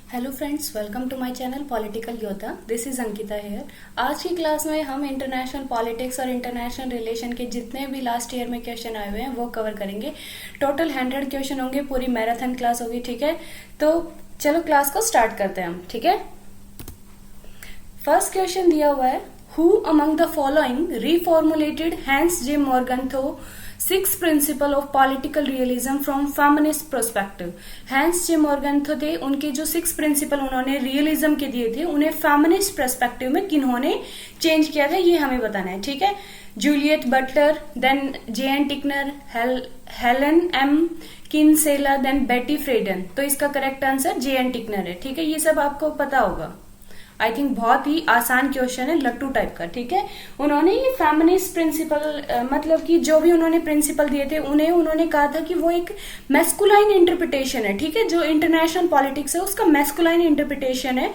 Hello friends, welcome to my channel political Yoddha. This is Ankita here. आज की class में हम इंटरनेशनल पॉलिटिक्स और इंटरनेशनल रिलेशन के जितने भी लास्ट ईयर में क्वेश्चन आए हुए हैं वो कवर करेंगे। टोटल 100 क्वेश्चन होंगे, पूरी मैराथन क्लास होगी। ठीक है, तो चलो क्लास को स्टार्ट करते हैं हम। ठीक है, फर्स्ट क्वेश्चन दिया हुआ है, who among the following reformulated Hans J Morgenthau 6 principle of political realism from feminist perspective. Hans J Morgenthau थे, उनके जो 6 प्रिंसिपल उन्होंने रियलिज्म के दिए थे, उन्हें फेमिनिस्ट पर्सपेक्टिव में किन्होंने चेंज किया था, ये हमें बताना है। ठीक है, Juliet Butler, then J N. Tickner, Helen M Kinsella, then Betty Friedan. तो इसका करेक्ट आंसर जे.एन. टिकनर है। ठीक है, ये सब आपको पता होगा। आई थिंक बहुत ही आसान क्वेश्चन है, लट्टू टाइप का। ठीक है, उन्होंने ये फेमिनिस्ट प्रिंसिपल मतलब कि जो भी उन्होंने प्रिंसिपल दिए थे उन्होंने कहा था कि वो एक मैस्कुलाइन इंटरप्रिटेशन है। ठीक है, जो इंटरनेशनल पॉलिटिक्स है उसका मैस्कुलाइन इंटरप्रिटेशन है,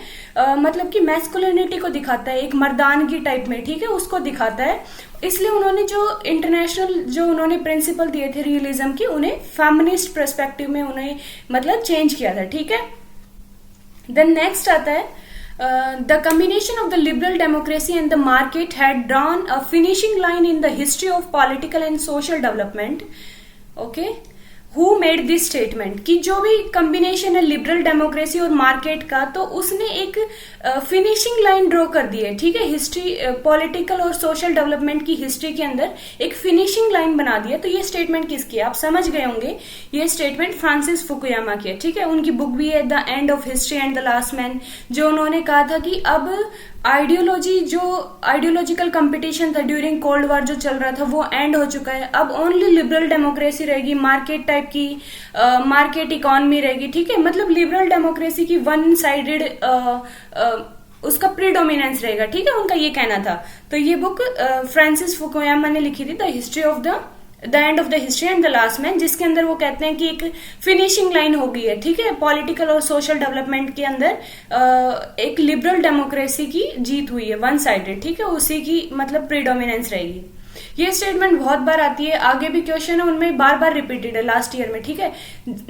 मतलब कि मैस्कुलिनिटी को दिखाता है, एक मर्दानगी टाइप में। ठीक है, उसको दिखाता है। इसलिए उन्होंने जो इंटरनेशनल जो उन्होंने प्रिंसिपल दिए थे रियलिज्म की, उन्हें फेमिनिस्ट पर्सपेक्टिव में उन्हें मतलब चेंज किया था। ठीक है, देन नेक्स्ट आता है, the combination of the liberal democracy and the market had drawn a finishing line in the history of political and social development. Okay, who made this statement कि जो भी कॉम्बिनेशन है लिबरल डेमोक्रेसी और market का, तो उसने एक finishing line draw कर दी है। ठीक है, हिस्ट्री पॉलिटिकल और सोशल डेवलपमेंट की हिस्ट्री के अंदर एक फिनिशिंग लाइन बना दी है। तो ये स्टेटमेंट किसकी है आप समझ गए होंगे, ये स्टेटमेंट फ्रांसिस फुकुयामा की है। ठीक है, उनकी बुक भी है the end of history and the last man, जो उन्होंने कहा था कि अब आइडियोलॉजिकल कंपटीशन था ड्यूरिंग कोल्ड वॉर जो चल रहा था वो एंड हो चुका है। अब ओनली लिबरल डेमोक्रेसी रहेगी, मार्केट टाइप की मार्केट इकोनॉमी रहेगी। ठीक है, मतलब लिबरल डेमोक्रेसी की वन साइडेड उसका प्रीडोमिनेंस रहेगा। ठीक है, उनका ये कहना था। तो ये बुक फ्रांसिस फुकुयामा ने लिखी थी, the history of the end of the history and the last man, जिसके अंदर वो कहते हैं कि एक फिनिशिंग लाइन हो गई है। ठीक है, पॉलिटिकल और सोशल डेवलपमेंट के अंदर एक लिबरल डेमोक्रेसी की जीत हुई है, वन साइडेड। ठीक है, उसी की मतलब प्रीडोमिनेंस रहेगी। ये स्टेटमेंट बहुत बार आती है, आगे भी क्वेश्चन है उनमें बार बार रिपीटेड है लास्ट ईयर में। ठीक है,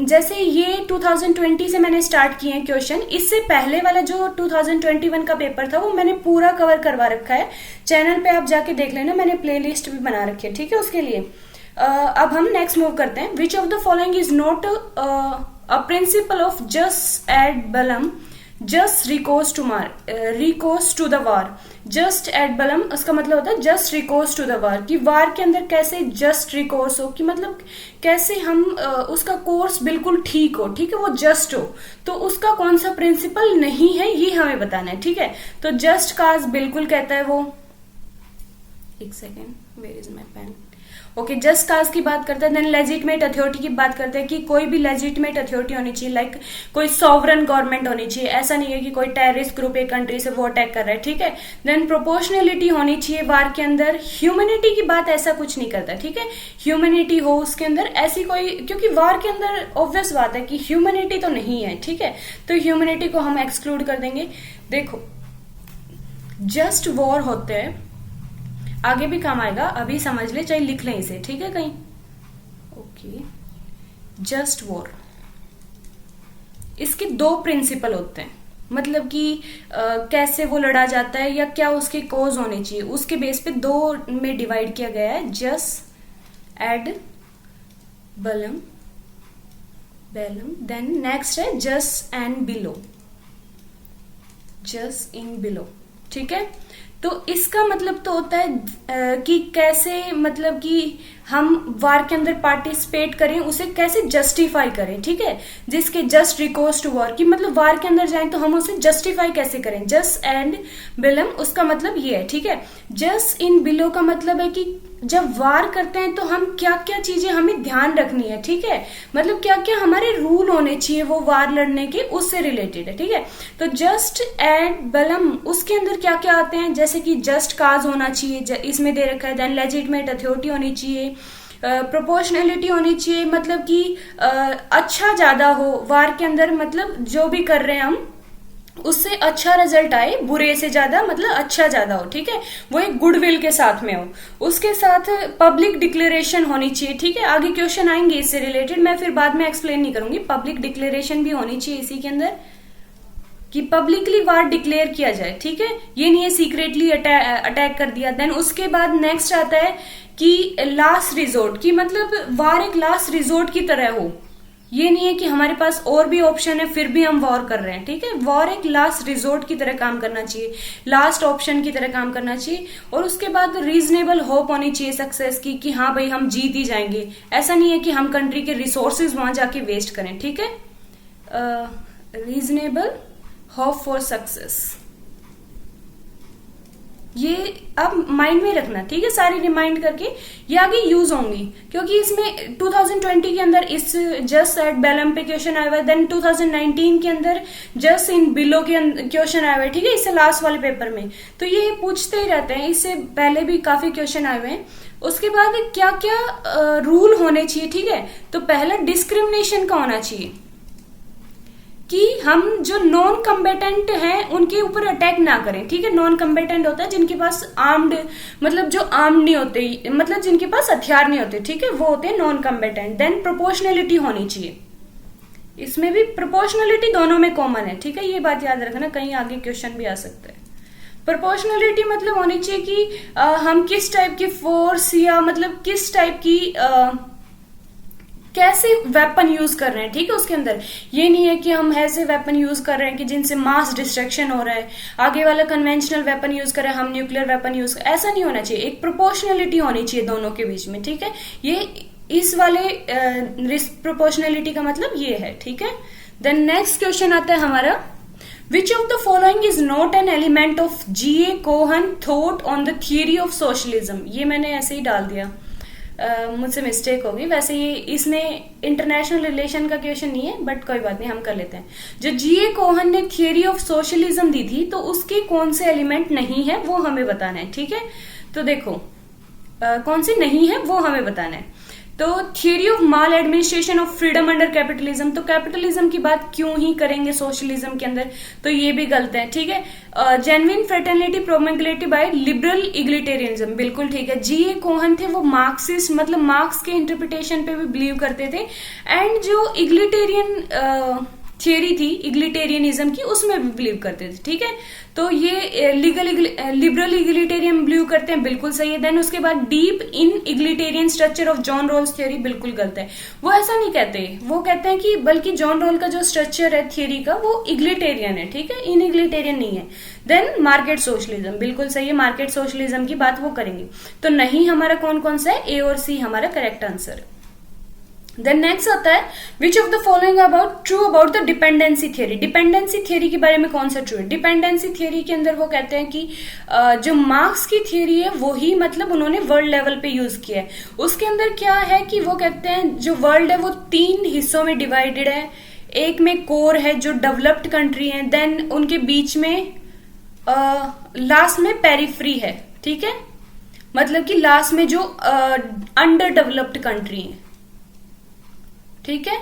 जैसे ये 2020 से मैंने स्टार्ट किए हैं क्वेश्चन, इससे पहले वाला जो 2021 का पेपर था वो मैंने पूरा कवर करवा रखा है। चैनल पे आप जाके देख लेना, मैंने प्लेलिस्ट भी बना रखी है। ठीक है, उसके लिए अब हम नेक्स्ट मूव करते हैं। Which of the following is not a principle of jus ad bellum just recourse to the war. Jus ad bellum उसका मतलब होता है just recourse to the war, कि वार के अंदर कैसे जस्ट रिकोर्स हो, कि मतलब कैसे हम उसका कोर्स बिल्कुल ठीक हो। ठीक है, वो जस्ट हो, तो उसका कौन सा प्रिंसिपल नहीं है ये हमें बताना है। ठीक है, तो जस्ट काज बिल्कुल कहता है वो, एक second, where is my pen. Okay, just cause की बात करते हैं। देन लेजिटिमेट अथॉरिटी की बात करते हैं कि कोई भी लेजिटिमेट अथॉरिटी होनी चाहिए, लाइक कोई सॉवरन गवर्नमेंट होनी चाहिए। ऐसा नहीं है कि कोई टेररिस्ट ग्रुप एक कंट्री से वो अटैक कर रहा है। ठीक है, देन प्रोपोर्शनलिटी होनी चाहिए वार के अंदर। ह्यूमैनिटी की बात ऐसा कुछ नहीं करता। ठीक है, ह्यूमैनिटी हो उसके अंदर ऐसी कोई, क्योंकि वार के अंदर ऑब्वियस बात है कि ह्यूमैनिटी तो नहीं है। ठीक है, तो ह्यूमैनिटी को हम एक्सक्लूड कर देंगे। देखो, जस्ट वॉर होते हैं, आगे भी काम आएगा, अभी समझ ले, चाहे लिख लें इसे। ठीक है कहीं, ओके, जस्ट वॉर, इसके 2 प्रिंसिपल होते हैं, मतलब कि कैसे वो लड़ा जाता है या क्या उसके कॉज होने चाहिए, उसके बेस पे 2 में डिवाइड किया गया है, जस्ट एड बलम देन नेक्स्ट है just and below, just in below. ठीक है, तो इसका मतलब तो होता है कि कैसे, मतलब कि हम वार के अंदर पार्टिसिपेट करें, उसे कैसे जस्टिफाई करें। ठीक है, जिसके जस्ट रिकोर्स टू वॉर, की मतलब वार के अंदर जाएं तो हम उसे जस्टिफाई कैसे करें। जस्ट एंड बिलम उसका मतलब ये है। ठीक है, जस्ट इन बिलो का मतलब है कि जब वार करते हैं तो हम क्या क्या चीजें हमें ध्यान रखनी है। ठीक है, मतलब क्या क्या हमारे रूल होने चाहिए वो वार लड़ने के, उससे रिलेटेड है। ठीक है, तो जस्ट एंड बलम उसके अंदर क्या क्या आते हैं, जैसे कि जस्ट काज होना चाहिए, इसमें दे रखा है। देन लेजिटिमेट अथॉरिटी होनी चाहिए, प्रोपोर्शनलिटी होनी चाहिए, मतलब कि अच्छा ज्यादा हो वार के अंदर, मतलब जो भी कर रहे हैं हम उससे अच्छा रिजल्ट आए, बुरे से ज्यादा मतलब अच्छा ज्यादा हो। ठीक है, वो एक गुडविल के साथ में हो। उसके साथ पब्लिक डिक्लेरेशन होनी चाहिए। ठीक है, आगे क्वेश्चन आएंगे इससे रिलेटेड, मैं फिर बाद में एक्सप्लेन नहीं करूंगी। पब्लिक डिक्लेरेशन भी होनी चाहिए इसी के अंदर। कि पब्लिकली वार डिक्लेयर किया जाए, ठीक है, ये नहीं है सीक्रेटली अटैक कर दिया। देन उसके बाद नेक्स्ट आता है कि लास्ट रिजोर्ट, की मतलब वार एक लास्ट रिजोर्ट की तरह हो, ये नहीं है कि हमारे पास और भी ऑप्शन है फिर भी हम वॉर कर रहे हैं, ठीक है, वॉर एक लास्ट रिजोर्ट की तरह काम करना चाहिए, लास्ट ऑप्शन की तरह काम करना चाहिए। और उसके बाद रीजनेबल होप होनी चाहिए सक्सेस की, कि हाँ भाई हम जीत ही जाएंगे, ऐसा नहीं है कि हम कंट्री के रिसोर्सेज वहां जाके वेस्ट करें, ठीक है, रीजनेबल होप फॉर सक्सेस, ये अब माइंड में रखना, ठीक है, सारी रिमाइंड करके ये आगे यूज होंगी, क्योंकि इसमें 2020 के अंदर इस जस्ट एट बेलम पे क्वेश्चन आया हुआ है, देन 2019 के अंदर जस्ट इन बिलो के क्वेश्चन आया हुआ है, ठीक है, इससे लास्ट वाले पेपर में, तो ये पूछते ही रहते हैं, इससे पहले भी काफी क्वेश्चन आए हुए हैं। उसके बाद क्या क्या रूल होने चाहिए, ठीक है, तो पहला डिस्क्रिमिनेशन का होना चाहिए, कि हम जो नॉन कम्बेटेंट हैं उनके ऊपर अटैक ना करें, ठीक है, नॉन कम्बेटेंट होता है जिनके पास आर्म्ड, मतलब जो आर्म्ड नहीं होते, मतलब जिनके पास हथियार नहीं होते, ठीक है, वो होते हैं नॉन कम्बेटेंट। देन प्रोपोर्शनलिटी होनी चाहिए, इसमें भी प्रोपोर्शनलिटी दोनों में कॉमन है, ठीक है, ये बात याद रखना, कहीं आगे क्वेश्चन भी आ सकता है। प्रोपोर्शनलिटी मतलब होनी चाहिए कि हम किस टाइप की फोर्स या मतलब किस टाइप की कैसे वेपन यूज कर रहे हैं, ठीक है, उसके अंदर ये नहीं है कि हम ऐसे वेपन यूज कर रहे हैं कि जिनसे मास डिस्ट्रक्शन हो रहा है, आगे वाला कन्वेंशनल वेपन यूज कर रहा है, हम न्यूक्लियर वेपन यूज कर, ऐसा नहीं होना चाहिए, एक प्रोपोर्शनलिटी होनी चाहिए दोनों के बीच में, ठीक है, ये इस वाले प्रोपोर्शनलिटी का मतलब ये है, ठीक है। देन नेक्स्ट क्वेश्चन आता है हमारा, which of the following is not an element of G.A. Cohen thought on the theory of socialism, ये मैंने ऐसे ही डाल दिया, मुझसे मिस्टेक होगी, वैसे ये इसमें इंटरनेशनल रिलेशन का क्वेश्चन नहीं है, बट कोई बात नहीं, हम कर लेते हैं। जो G.A. कोहन ने थियरी ऑफ सोशलिज्म दी थी, तो उसके कौन से एलिमेंट नहीं है वो हमें बताना है, ठीक है, तो देखो कौन से नहीं है वो हमें बताना है। तो theory of mall administration of freedom under capitalism, तो कैपिटलिज्म की बात क्यों ही करेंगे सोशलिज्म के अंदर, तो ये भी गलत है, ठीक है। जेन्युइन फ्रेटर्निटी प्रोमोगेटेड बाय लिबरल इग्लिटेरियनिज्म, बिल्कुल ठीक है। G.A. कोहन थे वो मार्क्सिस्ट, मतलब मार्क्स के इंटरप्रिटेशन पे भी बिलीव करते थे, एंड जो इग्लिटेरियन थियरी थी इग्लिटेरियनिज्म की, उसमें भी बिलीव करते थे, ठीक है, तो ये लिबरल इग्लिटेरियन बिलीव करते हैं, बिल्कुल सही है। देन उसके बाद deep in egalitarian structure of John Rawls theory, बिल्कुल गलत है, वो ऐसा नहीं कहते, वो कहते हैं कि बल्कि जॉन रोल का जो स्ट्रक्चर है थियरी का वो इग्लिटेरियन है, ठीक है, इन इग्लिटेरियन नहीं है। देन मार्केट सोशलिज्म, बिल्कुल सही है, मार्केट सोशलिज्म की बात वो करेंगे, तो नहीं हमारा कौन कौन सा है, ए और सी हमारा करेक्ट आंसर है। देन नेक्स्ट आता है, which of the following about true about the dependency theory, dependency theory के बारे में कौन सा ट्रू है। डिपेंडेंसी थियरी के अंदर वो कहते हैं कि जो मार्क्स की थियरी है वो ही मतलब उन्होंने वर्ल्ड लेवल पे यूज किया है, उसके अंदर क्या है कि वो कहते हैं जो वर्ल्ड है वो 3 हिस्सों में डिवाइडेड है, एक में कोर है जो डेवलप्ड कंट्री है, देन उनके बीच में लास्ट में पेरिफ्री है, ठीक है, मतलब कि लास्ट में जो अंडर डेवलप्ड कंट्री है, ठीक है,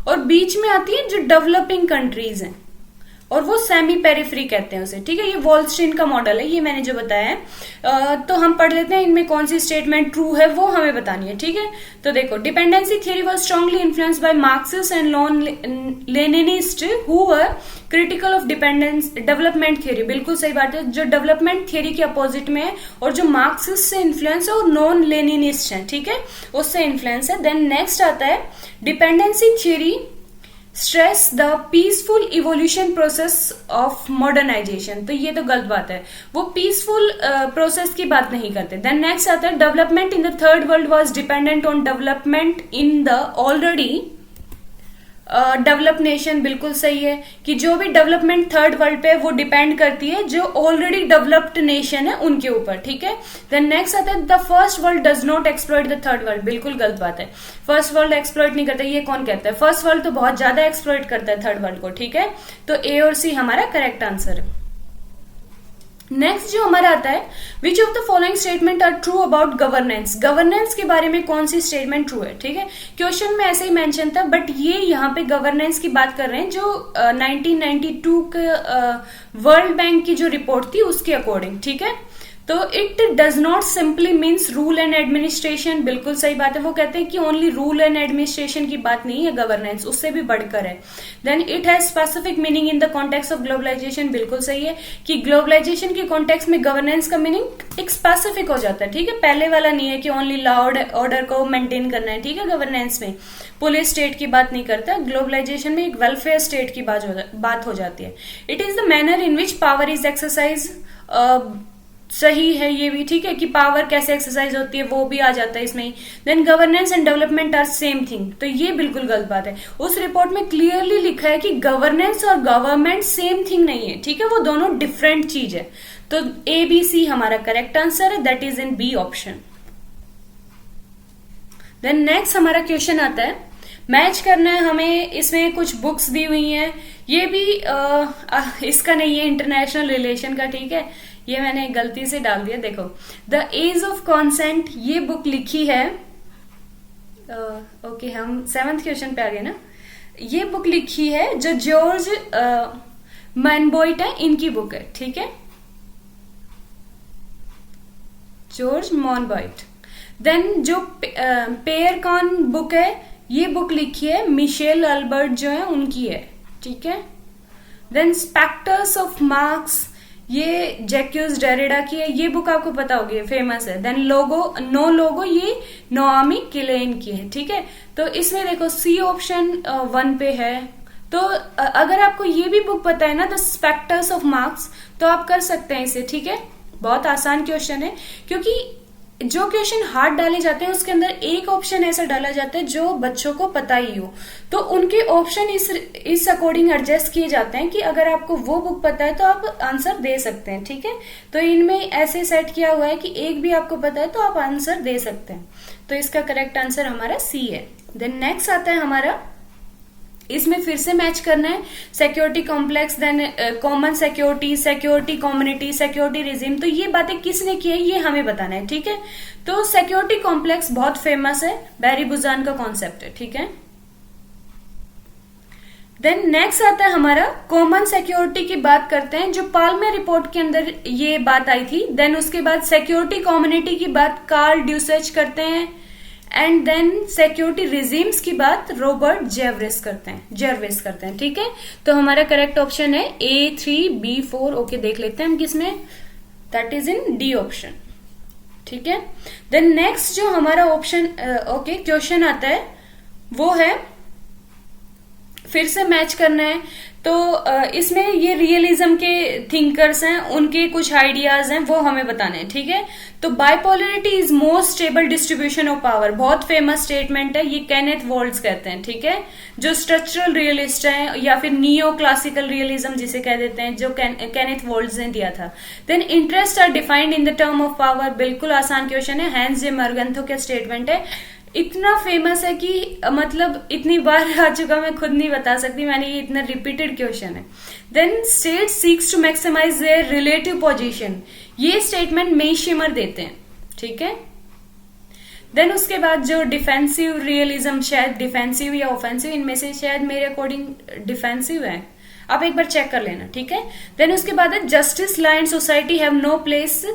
और बीच में आती है जो डेवलपिंग कंट्रीज हैं, और वो सेमी पेरिफ्री कहते हैं उसे, ठीक है, ये वॉलस्टीन का मॉडल है, ये मैंने जो बताया है। तो हम पढ़ लेते हैं इनमें कौन सी स्टेटमेंट ट्रू है वो हमें बतानी है, ठीक है। तो देखो, dependency theory was strongly influenced by Marxist and Leninist who were critical of dependence development theory, बिल्कुल सही बात है, जो डेवलपमेंट थियरी के अपोजिट में है, और जो मार्क्सिस्ट से इन्फ्लुएंस है और नॉन लेनिनिस्ट है, ठीक है, उससे इन्फ्लुएंस है। देन नेक्स्ट आता है, dependency theory stress the peaceful evolution process of modernisation, तो ये तो गलत बात है, वो पीसफुल प्रोसेस की बात नहीं करते। देन नेक्स्ट आता है, development in the third world was dependent on development in the already developed nation, बिल्कुल सही है कि जो भी डेवलपमेंट थर्ड वर्ल्ड पे वो डिपेंड करती है जो ऑलरेडी डेवलप्ड नेशन है उनके ऊपर, ठीक है। देन नेक्स्ट आता है, the first world does not exploit the third world, बिल्कुल गलत बात है, फर्स्ट वर्ल्ड एक्सप्लॉइट नहीं करता, ये कौन कहता है, फर्स्ट वर्ल्ड तो बहुत ज्यादा एक्सप्लॉइट करता है थर्ड वर्ल्ड को, ठीक है, तो ए और सी हमारा करेक्ट आंसर है। नेक्स्ट जो हमारा आता है, which of the following statement are true about governance, governance के बारे में कौन सी स्टेटमेंट ट्रू है, ठीक है, क्वेश्चन में ऐसे ही मेंशन था, बट ये यहाँ पे गवर्नेंस की बात कर रहे हैं जो 1992 के वर्ल्ड बैंक की जो रिपोर्ट थी उसके अकॉर्डिंग, ठीक है। तो it does not simply means rule and administration, बिल्कुल सही बात है। वो कहते हैं कि ओनली रूल एंड एडमिनिस्ट्रेशन की बात नहीं है गवर्नेंस, उससे भी बढ़कर है। Then it has specific meaning in the context of globalisation, बिल्कुल सही है कि ग्लोबलाइजेशन के कॉन्टेक्स्ट में गवर्नेंस का मीनिंग एक स्पेसिफिक हो जाता है, ठीक है, पहले वाला नहीं है कि ओनली लॉ ऑर्डर को मेंटेन करना है, ठीक है। गवर्नेंस में पुलिस स्टेट की बात नहीं करता, ग्लोबलाइजेशन में एक वेलफेयर स्टेट की बात हो जाती है। It is the manner in which power is exercise, सही है ये भी, ठीक है, कि पावर कैसे एक्सरसाइज होती है वो भी आ जाता है इसमें। Then governance and development are same thing, तो ये बिल्कुल गलत बात है। उस रिपोर्ट में क्लियरली लिखा है कि गवर्नेंस और गवर्नमेंट सेम थिंग नहीं है, ठीक है, वो दोनों डिफरेंट चीज है। तो ए बी सी हमारा करेक्ट आंसर है, that is in B option. Then next हमारा क्वेश्चन आता है, मैच करना है हमें, इसमें कुछ बुक्स दी हुई हैं, ये भी इसका नहीं है, इंटरनेशनल रिलेशन का, ठीक है, ये मैंने गलती से डाल दिया। देखो, द एज ऑफ कॉन्सेंट, ये बुक लिखी है, ओके हम 7th क्वेश्चन पे आ गए ना। ये बुक लिखी है जो जॉर्ज मैनबॉइट है, इनकी बुक है, ठीक है, जॉर्ज मॉनबॉइट। देन जो पेयर कॉन बुक है, ये बुक लिखी है मिशेल अल्बर्ट जो है उनकी है, ठीक है। देन स्पेक्टर्स ऑफ मार्क्स, ये जैक्यूज डेरिडा की है, ये बुक आपको पता होगी, फेमस है। देन नो लोगो, ये नोआमी किलेन की है, ठीक है। तो इसमें देखो सी ऑप्शन 1 पे है। तो अगर आपको ये भी बुक पता है ना, द स्पेक्टर्स ऑफ मार्क्स, तो आप कर सकते हैं इसे, ठीक है। बहुत आसान क्वेश्चन है, क्योंकि जो क्वेश्चन हार्ड डाले जाते हैं उसके अंदर एक ऑप्शन ऐसा डाला जाता है जो बच्चों को पता ही हो, तो उनके ऑप्शन इस अकॉर्डिंग एडजस्ट किए जाते हैं कि अगर आपको वो बुक पता है तो आप आंसर दे सकते हैं, ठीक है। तो इनमें ऐसे सेट किया हुआ है कि एक भी आपको पता है तो आप आंसर दे सकते हैं, तो इसका करेक्ट आंसर हमारा सी है। देन नेक्स्ट आता है हमारा, इसमें फिर से मैच करना है security complex, then common security, security community, security regime, तो ये बातें किसने की है ये हमें बताना है, ठीक है। तो सिक्योरिटी कॉम्प्लेक्स बहुत फेमस है, बैरी बुजान का कॉन्सेप्ट है, ठीक है। देन नेक्स्ट आता है हमारा कॉमन सिक्योरिटी की बात करते हैं, जो पाल्मे रिपोर्ट के अंदर ये बात आई थी। देन उसके बाद सिक्योरिटी कम्युनिटी की बात कार्ल ड्यूसेच करते हैं, एंड देन सिक्योरिटी रिजिम्स की बात रॉबर्ट जेर्विस करते हैं, ठीक है। तो हमारा करेक्ट ऑप्शन है A3B4, ओके देख लेते हैं हम किसमें, that is in D option, ठीक है। देन नेक्स्ट जो हमारा ऑप्शन ओके क्वेश्चन आता है वो है, फिर से मैच करना है, तो इसमें ये रियलिज्म के थिंकर्स हैं, उनके कुछ आइडियाज हैं, वो हमें बताने हैं, ठीक है। तो bipolarity is most stable distribution of power, बहुत फेमस स्टेटमेंट है, ये केनेथ वॉल्ट्ज कहते हैं, ठीक है, जो स्ट्रक्चरल रियलिस्ट हैं या फिर नियो क्लासिकल रियलिज्म जिसे कह देते हैं, जो केनेथ वॉल्ट्ज ने दिया था। Then interest are defined in the term of power, बिल्कुल आसान क्वेश्चन है, हैंस जे मर्गन्थो का स्टेटमेंट है, इतना फेमस है कि मतलब इतनी बार आ चुका मैं खुद नहीं बता सकती, मैंने ये इतना रिपीटेड क्वेश्चन है। Then state seeks to maximise their relative position, ये स्टेटमेंट मेशिमर देते हैं, ठीक है। देन उसके बाद जो डिफेंसिव रियलिज्म, शायद डिफेंसिव या ऑफेंसिव, इनमें से शायद मेरे अकॉर्डिंग डिफेंसिव है, आप एक बार चेक कर लेना, ठीक है। देन उसके बाद है justice law and society have no place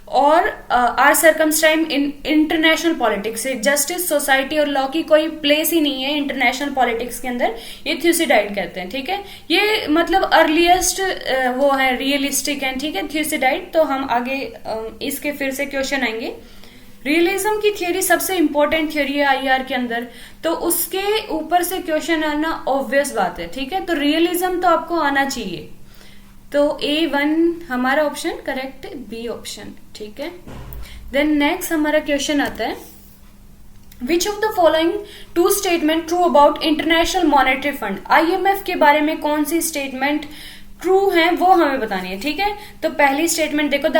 or are circumstance in international politics, justice society और लॉ की कोई प्लेस ही नहीं है इंटरनेशनल पॉलिटिक्स के अंदर, ये थ्यूसिडाइड कहते हैं, ठीक है। ये मतलब अर्लीस्ट वो है रियलिस्टिक है, ठीक है, थ्यूसिडाइड। तो हम आगे इसके फिर से क्वेश्चन आएंगे। रियलिज्म की थियोरी सबसे इंपॉर्टेंट थियोरी है आईआर के अंदर, तो उसके ऊपर से क्वेश्चन आना ऑब्वियस बात है, ठीक है। तो रियलिज्म तो आपको आना चाहिए, तो A1 हमारा ऑप्शन करेक्ट, बी ऑप्शन, ठीक है। देन नेक्स्ट हमारा क्वेश्चन आता है, which of the following two statement true about International Monetary Fund, IMF के बारे में कौन सी स्टेटमेंट ट्रू है वो हमें बतानी है, ठीक है। तो पहली स्टेटमेंट देखो, the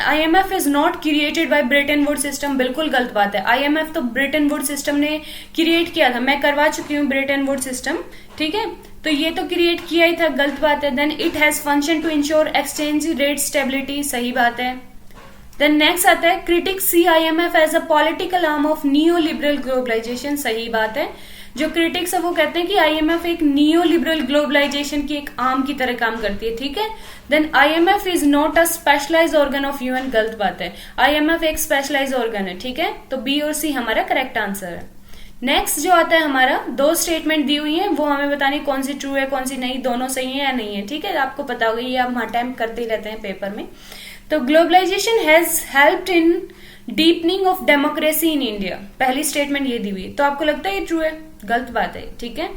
IMF is not created by Brayton would system, बिल्कुल गलत बात है। IMF तो ब्रेटन वुड सिस्टम ने क्रिएट किया था, मैं करवा चुकी हूँ ब्रेटन वुड सिस्टम, ठीक है, तो ये तो क्रिएट किया ही था, गलत बात है। Then it has function to ensure exchange rate stability, सही बात है। देन नेक्स्ट आता है, critics see IMF as a political arm of neo liberal globalisation, सही बात है। जो क्रिटिक्स है वो कहते हैं कि आईएमएफ एक नियो लिबरल ग्लोबलाइजेशन की एक आर्म की तरह काम करती है, ठीक है। Then IMF is not a specialised organ of UN, गलत बात है। आईएमएफ एक स्पेशलाइज्ड ऑर्गन है, ठीक है। तो बी और सी हमारा करेक्ट आंसर है। नेक्स्ट जो आता है हमारा, दो स्टेटमेंट दी हुई है, वो हमें बतानी कौन सी ट्रू है कौन सी नहीं, दोनों सही है या नहीं है, ठीक है। आपको पता होगा, ये आप अटेम्प्ट करते ही रहते हैं पेपर में। तो globalisation has helped in deepening of democracy in India, पहली स्टेटमेंट ये दी हुई है। तो आपको लगता है ये ट्रू है? गलत बात है, ठीक है।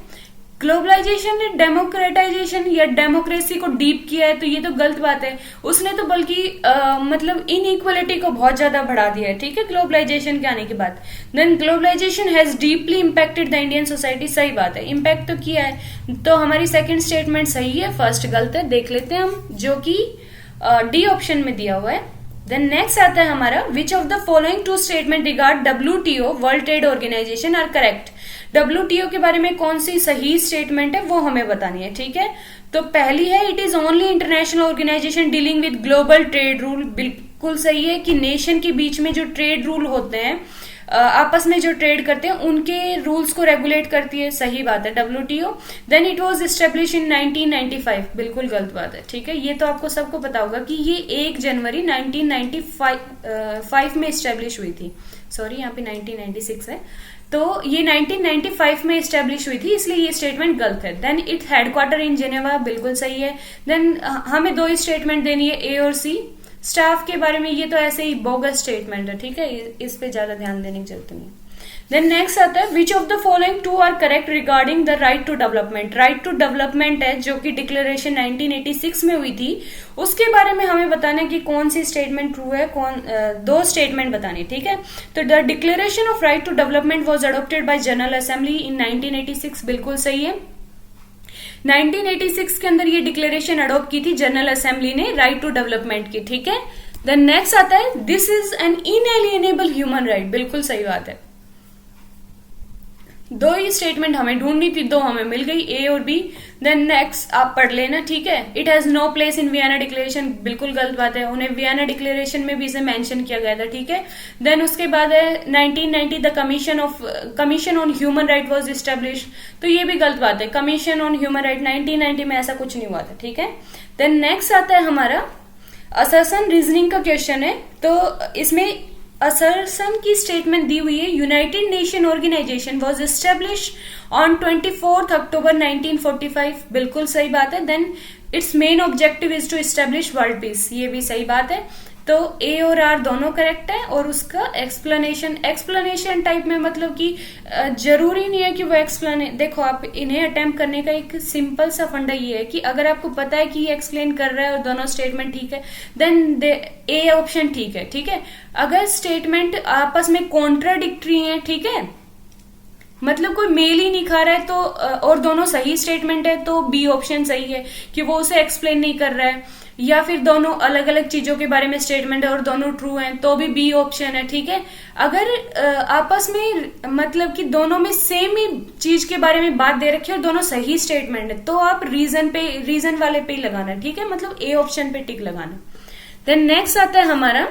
ग्लोबलाइजेशन ने डेमोक्रेटाइजेशन या डेमोक्रेसी को डीप किया है, तो ये तो गलत बात है। उसने तो बल्कि मतलब इनइक्वालिटी को बहुत ज्यादा बढ़ा दिया है, ठीक है, ग्लोबलाइजेशन के आने के बाद। Then globalisation has deeply impacted the Indian society, सही बात है, इम्पैक्ट तो किया है। तो हमारी सेकंड स्टेटमेंट सही है, फर्स्ट गलत है। देख लेते हैं हम, जो कि डी ऑप्शन में दिया हुआ है। देन नेक्स्ट आता है हमारा, which of the following two statement regard WTO World Trade Organization are correct. WTO के बारे में कौन सी सही स्टेटमेंट है वो हमें बतानी है, ठीक है। तो पहली है, it is only international organisation dealing with global trade rule, बिल्कुल सही है कि नेशन के बीच में जो ट्रेड रूल होते हैं, आपस में जो ट्रेड करते हैं, उनके रूल्स को रेगुलेट करती है, सही बात है WTO. Then it was establish in 1995, बिल्कुल गलत बात है, ठीक है। ये तो आपको सबको पता होगा कि ये 1 जनवरी 1995 में एस्टेब्लिश हुई थी, सॉरी यहाँ पे 1996 है, तो ये 1995 में एस्टेब्लिश हुई थी, इसलिए ये स्टेटमेंट गलत है। Then its headquarter in Geneva, बिल्कुल सही है। देन हमें 2 ही स्टेटमेंट देनी है, ए और सी। स्टाफ के बारे में ये तो ऐसे ही बोगस स्टेटमेंट है, ठीक है, इस पे ज्यादा ध्यान देने की जरूरत नहीं। देन नेक्स्ट आता है, which of the following two are correct regarding the right to development. Right to development है, जो कि डिक्लेरेशन 1986 में हुई थी, उसके बारे में हमें बताना है कि कौन सी स्टेटमेंट ट्रू है, कौन 2 स्टेटमेंट बतानी, ठीक है। तो the declaration of right to development was adopted by General Assembly in 1986, बिल्कुल सही है। 1986 के अंदर ये डिक्लेरेशन अडॉप्ट की थी जनरल असेंबली ने, राइट टू डेवलपमेंट की, ठीक है। देन नेक्स्ट आता है, this is an inalienable human right, बिल्कुल सही बात है। 2 ही स्टेटमेंट हमें ढूंढनी थी, 2 हमें मिल गई, ए और बी। देन नेक्स्ट आप पढ़ लेना, ठीक है। It has no place in Vienna declaration, बिल्कुल गलत बात है, उन्हें वियना डिक्लेरेशन में भी इसे मेंशन किया गया था, ठीक है। देन उसके बाद है 1990 the commission on human right was establish, तो ये भी गलत बात है, कमीशन ऑन ह्यूमन राइट 1990 में ऐसा कुछ नहीं हुआ था, ठीक है। देन नेक्स्ट आता है हमारा असर्शन रीजनिंग का क्वेश्चन है, तो इसमें असर्शन की स्टेटमेंट दी हुई है, United Nation Organization was establish on 24 October 1945, बिल्कुल सही बात है। Then its main objective is to establish world peace, ये भी सही बात है। तो ए और आर दोनों करेक्ट है। और उसका एक्सप्लेनेशन टाइप में, मतलब कि जरूरी नहीं है कि वो देखो, आप इन्हें अटेम्प्ट करने का एक सिंपल सा फंडा ये है कि अगर आपको पता है कि ये एक्सप्लेन कर रहा है और दोनों स्टेटमेंट ठीक है, देन ए ऑप्शन ठीक है, ठीक है। अगर स्टेटमेंट आपस में कॉन्ट्राडिक्टरी है, ठीक है, मतलब कोई मेल ही नहीं खा रहा है, तो और दोनों सही स्टेटमेंट है, तो बी ऑप्शन सही है कि वो उसे एक्सप्लेन नहीं कर रहा है। या फिर दोनों अलग अलग चीजों के बारे में स्टेटमेंट है और दोनों ट्रू हैं, तो भी बी ऑप्शन है, ठीक है। अगर आपस में मतलब कि दोनों में सेम ही चीज के बारे में बात दे रखी है और दोनों सही स्टेटमेंट है, तो आप रीजन वाले पे ही लगाना, ठीक है, मतलब ए ऑप्शन पे टिक लगाना। देन नेक्स्ट आता है हमारा,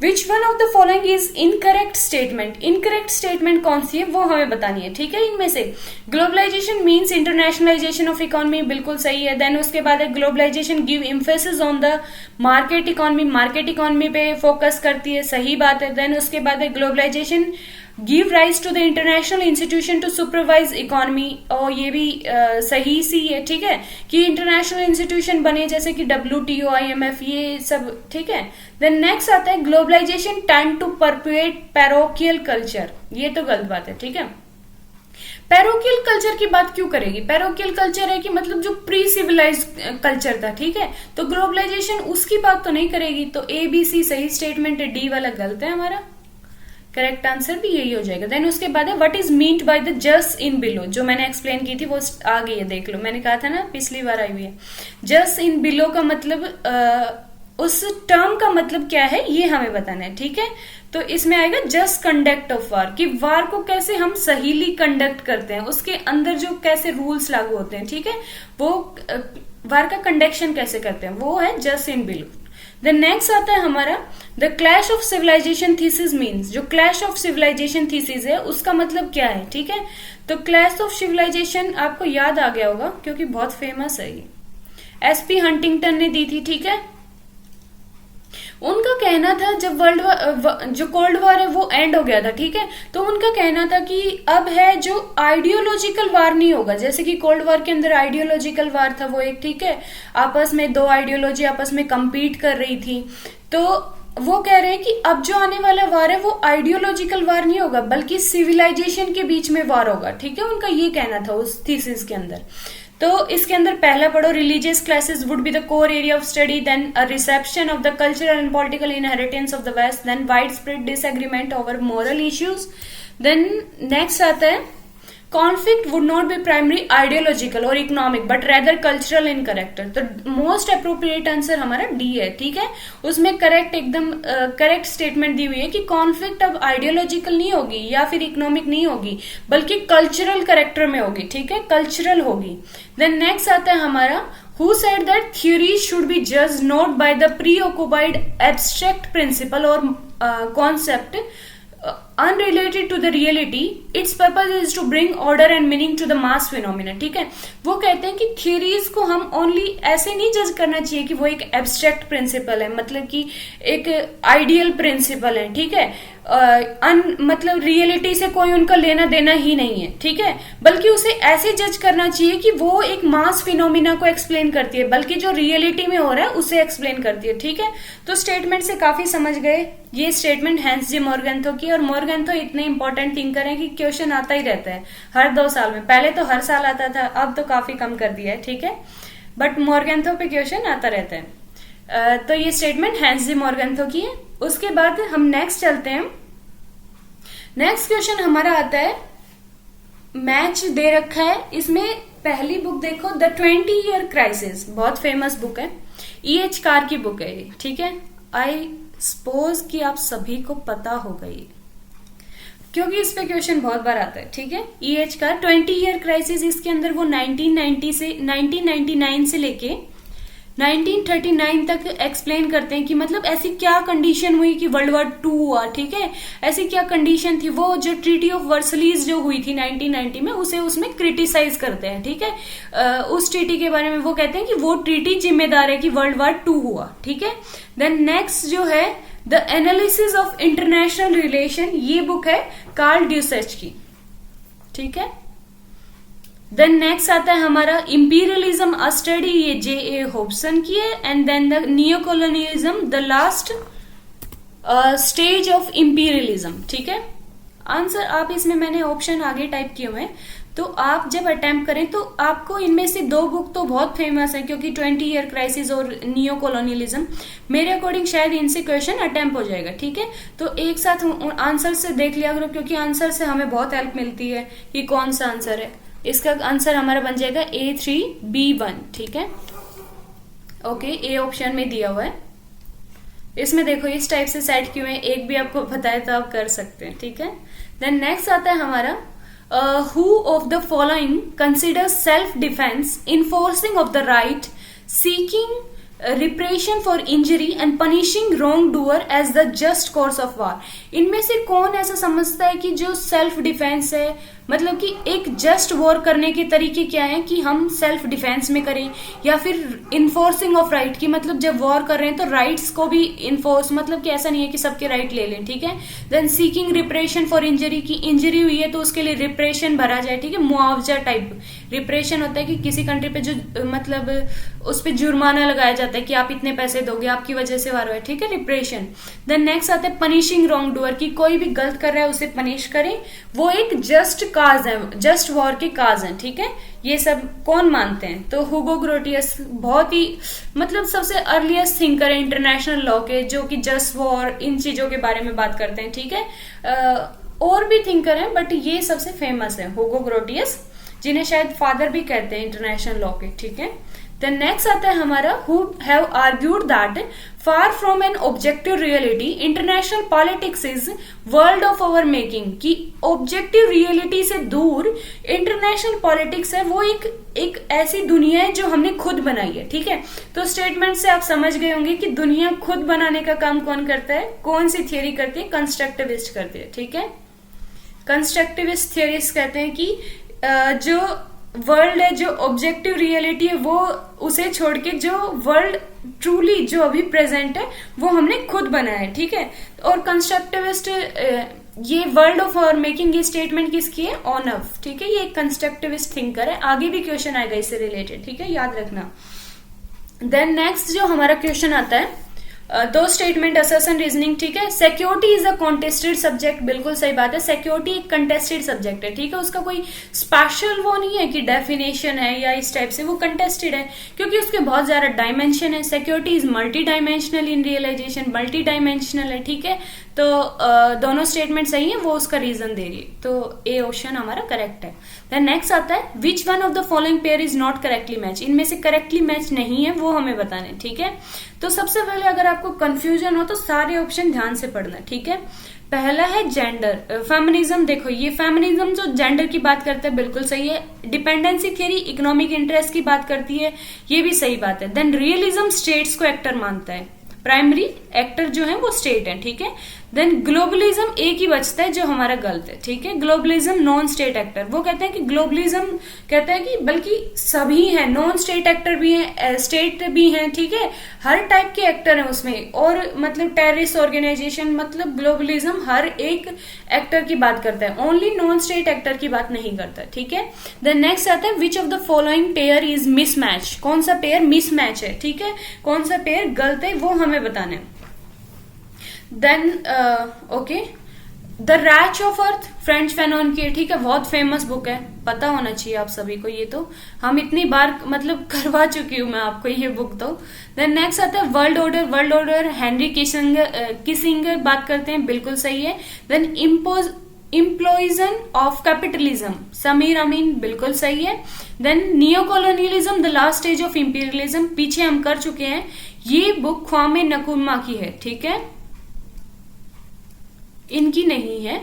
which one of the following is incorrect statement. Incorrect statement कौन सी है वो हमें बतानी है, ठीक है। इनमें से globalisation means internationalisation of economy, बिल्कुल सही है। देन उसके बाद है globalisation give emphasis on the market economy पे फोकस करती है, सही बात है। देन उसके बाद है globalisation give rise to the international institution to supervise economy, और ये भी सही सी है, ठीक है, कि इंटरनेशनल इंस्टीट्यूशन बने जैसे कि WTO, IMF, ये सब, ठीक है। देन नेक्स्ट आता है globalisation time to परपेट parochial culture, ये तो गलत बात है, ठीक है। पैरोकियल कल्चर की बात क्यों करेगी? पैरोकियल कल्चर है कि मतलब जो प्री सिविलाइज कल्चर था, ठीक है, तो ग्लोबलाइजेशन उसकी बात तो नहीं करेगी। तो ABC सही स्टेटमेंट है, डी वाला गलत है हमारा, करेक्ट आंसर भी यही हो जाएगा। देन उसके बाद है what is meant by the just in below, जो मैंने एक्सप्लेन की थी वो आ गई है, देख लो, मैंने कहा था ना पिछली बार आई हुई है। जस्ट इन बिलो का मतलब उस टर्म का मतलब क्या है ये हमें बताना है, ठीक है। तो इसमें आएगा जस्ट कंडक्ट ऑफ वार, कि वार को कैसे हम सहीली कंडक्ट करते हैं, उसके अंदर जो कैसे रूल्स लागू होते हैं, ठीक है, वो वार का कंडक्शन कैसे करते हैं, वो है just in below. Then next आता है हमारा the clash of civilisation thesis means. जो क्लैश ऑफ सिविलाइजेशन थीसिस है उसका मतलब क्या है, ठीक है। तो क्लैश ऑफ सिविलाइजेशन आपको याद आ गया होगा क्योंकि बहुत फेमस है ये, एसपी हंटिंगटन ने दी थी, ठीक है। उनका कहना था जब जो कोल्ड वॉर है वो एंड हो गया था, ठीक है, तो उनका कहना था कि अब है जो आइडियोलॉजिकल वार नहीं होगा, जैसे कि कोल्ड वॉर के अंदर आइडियोलॉजिकल वार था वो एक, ठीक है, आपस में दो आइडियोलॉजी आपस में compete कर रही थी। तो वो कह रहे हैं कि अब जो आने वाला वार है वो आइडियोलॉजिकल वार नहीं होगा बल्कि सिविलाइजेशन के बीच में वार होगा, ठीक है, उनका ये कहना था उस थीसिस के अंदर। तो इसके अंदर पहला पढ़ो, religious classes would be the core area of study, then a reception of the cultural and political inheritance of the west, then wide spread disagreement over moral issues. Then next आता है conflict would not be primary ideological or economic but rather cultural in character. तो most appropriate answer हमारा D है, ठीक है। उसमें correct एकदम correct statement दी हुई है कि कॉन्फ्लिक्ट अब आइडियोलॉजिकल नहीं होगी या फिर इकोनॉमिक नहीं होगी बल्कि कल्चरल करेक्टर में होगी, ठीक है, कल्चरल होगी। देन नेक्स्ट आता है हमारा Who said that theories should be judged not by the preoccupied abstract principle or concept unrelated to the reality, its purpose is to bring order and meaning to the mass phenomena, ठीक है। वो कहते हैं कि theories को हम only ऐसे नहीं जज करना चाहिए कि वो एक एब्स्ट्रैक्ट प्रिंसिपल है, मतलब कि एक आइडियल प्रिंसिपल है, ठीक है, मतलब रियलिटी से कोई उनका लेना देना ही नहीं है, ठीक है, बल्कि उसे ऐसे जज करना चाहिए कि वो एक मास फिनोमिना को एक्सप्लेन करती है, बल्कि जो रियलिटी में हो रहा है उसे एक्सप्लेन करती है, ठीक है। तो स्टेटमेंट से काफी समझ गए, ये स्टेटमेंट हैंस जे मोरगेंथो की, और मोरगेंथो इतने इंपॉर्टेंट थिंकर है कि क्वेश्चन आता ही रहता है हर 2 साल में, पहले तो हर साल आता था, अब तो काफी कम कर दिया है, ठीक है, बट मोरगेंथो पे क्वेश्चन आता रहता है। तो ये स्टेटमेंट हैंस जे मोरगेंथो की है। उसके बाद हम नेक्स्ट चलते हैं। नेक्स्ट क्वेश्चन हमारा आता है, मैच दे रखा है, इसमें पहली बुक देखो द 20 ईयर क्राइसिस, बहुत फेमस बुक है, E.H. कार की बुक है ये, ठीक है। आई सपोज कि आप सभी को पता होगा ये, क्योंकि इस पे क्वेश्चन बहुत बार आता है, ठीक है। E.H. कार 20 ईयर क्राइसिस, इसके अंदर वो 1999 से लेके 1939 तक एक्सप्लेन करते हैं कि मतलब ऐसी क्या कंडीशन हुई कि वर्ल्ड वॉर 2 हुआ, ठीक है, ऐसी क्या कंडीशन थी। वो जो ट्रीटी ऑफ वर्सलीज जो हुई थी 1990 में, उसे उसमें क्रिटिसाइज करते हैं, ठीक है। उस ट्रीटी के बारे में वो कहते हैं कि वो ट्रीटी जिम्मेदार है कि वर्ल्ड वॉर 2 हुआ, ठीक है। देन नेक्स्ट जो है the analysis of international relation, ये बुक है कार्ल ड्यूसेच की, ठीक है। देन नेक्स्ट आता है हमारा इंपीरियलिज्म अ स्टडी, ये J.A. होब्सन की है। And then the neo colonialism the last stage of imperialism, ठीक है। आंसर आप इसमें मैंने ऑप्शन आगे टाइप किए हुए हैं, तो आप जब अटेम्प्ट करें तो आपको इनमें से 2 बुक तो बहुत फेमस है, क्योंकि 20 ईयर क्राइसिस और नियो कॉलोनियलिज्म, मेरे अकॉर्डिंग शायद इनसे क्वेश्चन अटेम्प्ट हो जाएगा, ठीक है। तो एक साथ आंसर से देख लिया करो, क्योंकि आंसर से हमें बहुत हेल्प मिलती है कि कौन सा आंसर है। इसका आंसर हमारा बन जाएगा A3B1, ठीक है, ओके, ए ऑप्शन में दिया हुआ है। इसमें देखो इस टाइप से सेट क्यों है, एक भी आपको पता है तो आप कर सकते हैं, ठीक है। देन नेक्स्ट आता है हमारा who of the following consider self defence enforcing of the right, seeking repression for injury and punishing wrongdoer as the just course of war. इनमें से कौन ऐसा समझता है कि जो सेल्फ डिफेंस है, मतलब कि एक जस्ट वॉर करने के तरीके क्या है कि हम सेल्फ डिफेंस में करें, या फिर इन्फोर्सिंग ऑफ राइट की मतलब जब वॉर कर रहे हैं तो राइट्स को भी इन्फोर्स, मतलब कि ऐसा नहीं है कि सबके राइट ले लें, ठीक है। Then seeking repression for injury, की इंजरी हुई है तो उसके लिए रिप्रेशन भरा जाए, ठीक है, मुआवजा टाइप रिप्रेशन होता है कि किसी कंट्री पे जो मतलब उस पर जुर्माना लगाया जाता है कि आप इतने पैसे दोगे, आपकी वजह से वार हुआ है, ठीक है, रिप्रेशन। देन नेक्स्ट आता है पनिशिंग रॉन्ग डूअर, की कोई भी गलत कर रहा है उसे पनिश करें, वो एक जस्ट काज है, जस्ट वॉर के काज हैं, ठीक है। ये सब कौन मानते हैं, तो हुगो ग्रोटियस बहुत ही मतलब सबसे अर्लीस्ट थिंकर है इंटरनेशनल लॉ के, जो कि जस्ट वॉर इन चीजों के बारे में बात करते हैं, ठीक है। और भी थिंकर हैं बट ये सबसे फेमस है हुगो ग्रोटियस, जिन्हें शायद फादर भी कहते हैं इंटरनेशनल लॉ के, ठीक है। देन नेक्स्ट आता है हमारा who have argued that far from an objective reality international politics is world of our making, कि ऑब्जेक्टिव रियलिटी से दूर इंटरनेशनल पॉलिटिक्स है वो एक ऐसी दुनिया है जो हमने खुद बनाई है। ठीक है, तो स्टेटमेंट से आप समझ गए होंगे कि दुनिया खुद बनाने का काम कौन करता है, कौन सी थियरी करती है, कंस्ट्रक्टिविस्ट करती है। ठीक है, कंस्ट्रक्टिविस्ट थियरिस्ट कहते हैं कि जो वर्ल्ड है, जो ऑब्जेक्टिव रियलिटी है, वो उसे छोड़ के जो वर्ल्ड ट्रूली जो अभी प्रेजेंट है वो हमने खुद बनाया है। ठीक है, और कंस्ट्रक्टिविस्ट ये वर्ल्ड ऑफ आवर मेकिंग ये स्टेटमेंट किसकी है, ऑनव। ठीक है, ये एक कंस्ट्रक्टिविस्ट थिंकर है, आगे भी क्वेश्चन आएगा इससे रिलेटेड। ठीक है, याद रखना। देन नेक्स्ट जो हमारा क्वेश्चन आता है दो स्टेटमेंट असर्शन रीजनिंग। ठीक है, security is a contested subject, बिल्कुल सही बात है, सिक्योरिटी एक कंटेस्टेड सब्जेक्ट है। ठीक है, उसका कोई स्पेशल वो नहीं है कि डेफिनेशन है या इस टाइप से, वो कंटेस्टेड है क्योंकि उसके बहुत ज्यादा डायमेंशन है। Security is multi dimensional in realisation, multi dimensional है। ठीक है, तो दोनों स्टेटमेंट सही है, वो उसका रीजन दे रही है, तो ए ऑप्शन हमारा करेक्ट है। देन नेक्स्ट आता है विच one of the following pair is not correctly match, इनमें से करेक्टली मैच नहीं है वो हमें बताना है। ठीक है, तो सबसे पहले अगर आपको कंफ्यूजन हो तो सारे ऑप्शन ध्यान से पढ़ना। ठीक है, पहला है जेंडर फेमिनिज्म। देखो ये फेमिनिज्म जो जेंडर की बात करता है बिल्कुल सही है। डिपेंडेंसी थ्योरी इकोनॉमिक इंटरेस्ट की बात करती है, ये भी सही बात है। देन रियलिज्म स्टेट्स को एक्टर मानता है, प्राइमरी एक्टर जो है वो स्टेट है। ठीक है, देन ग्लोबलिज्म एक ही बचता है जो हमारा गलत है। ठीक है, ग्लोबलिज्म नॉन स्टेट एक्टर, वो कहते हैं कि ग्लोबलिज्म कहता है कि बल्कि सभी हैं, नॉन स्टेट एक्टर भी हैं, स्टेट भी हैं। ठीक है, हर टाइप के एक्टर हैं उसमें, और मतलब टेररिस्ट ऑर्गेनाइजेशन, मतलब ग्लोबलिज्म हर एक एक्टर की बात करता है, ओनली नॉन स्टेट एक्टर की बात नहीं करता। ठीक है, देन नेक्स्ट आता है which of the following pair is mismatch, कौन सा पेयर मिसमैच है। ठीक है, कौन सा पेयर गलत है वो हमें बताना है। Then okay, the wretched of earth French Fanon की। ठीक है, बहुत फेमस बुक है, पता होना चाहिए आप सभी को, ये तो हम इतनी बार मतलब करवा चुकी हूं मैं आपको ये बुक तो। देन नेक्स्ट आता है world order, world order Henry Kissinger बात करते हैं, बिल्कुल सही है। Then implosion of capitalism Samir Amin, बिल्कुल सही है। Then neo colonialism the last stage of imperialism, पीछे हम कर चुके हैं, ये बुक ख्वामे नकुमा की है। ठीक है, इनकी नहीं है,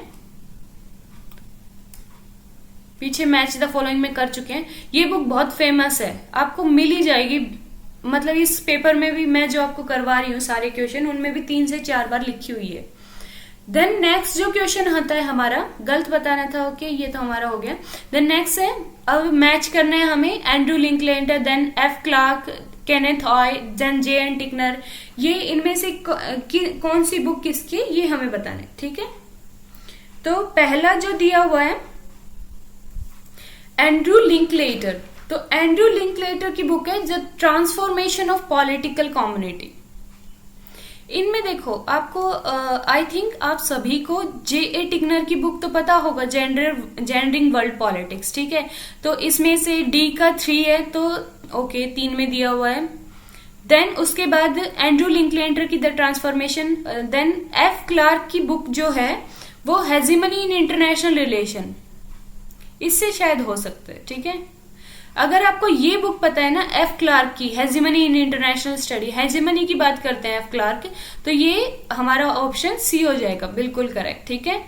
पीछे मैच द फॉलोइंग में कर चुके हैं। ये बुक बहुत फेमस है, आपको मिल ही जाएगी, मतलब इस पेपर में भी मैं जो आपको करवा रही हूँ सारे क्वेश्चन, उनमें भी 3 से 4 बार लिखी हुई है। देन नेक्स्ट जो क्वेश्चन आता है हमारा, गलत बताना था, ओके ये तो हमारा हो गया। देन नेक्स्ट है, अब मैच करना है हमें Andrew Linklater, then F Clarke, Kenneth Hoy, then J Ann Tickner, ये इनमें से कौन सी बुक किसकी है ये हमें बताना है। ठीक है, तो पहला जो दिया हुआ है एंड्रू लिंकलेटर, तो एंड्रू लिंकलेटर की बुक है the transformation of political community. इनमें देखो आपको आई थिंक आप सभी को जे ए टिकनर की बुक तो पता होगा, जेंडरिंग वर्ल्ड पॉलिटिक्स। ठीक है, तो इसमें से डी का 3 है, तो ओके 3 में दिया हुआ है। देन उसके बाद एंड्रू लिंकलेटर की the transformation, then F Clark की बुक जो है वो हेजिमनी इन इंटरनेशनल रिलेशन, इससे शायद हो सकता है। ठीक है, अगर आपको ये बुक पता है ना एफ क्लार्क की hegemony in international study, hegemony की बात करते हैं एफ क्लार्क, तो ये हमारा ऑप्शन सी हो जाएगा, बिल्कुल करेक्ट। ठीक है,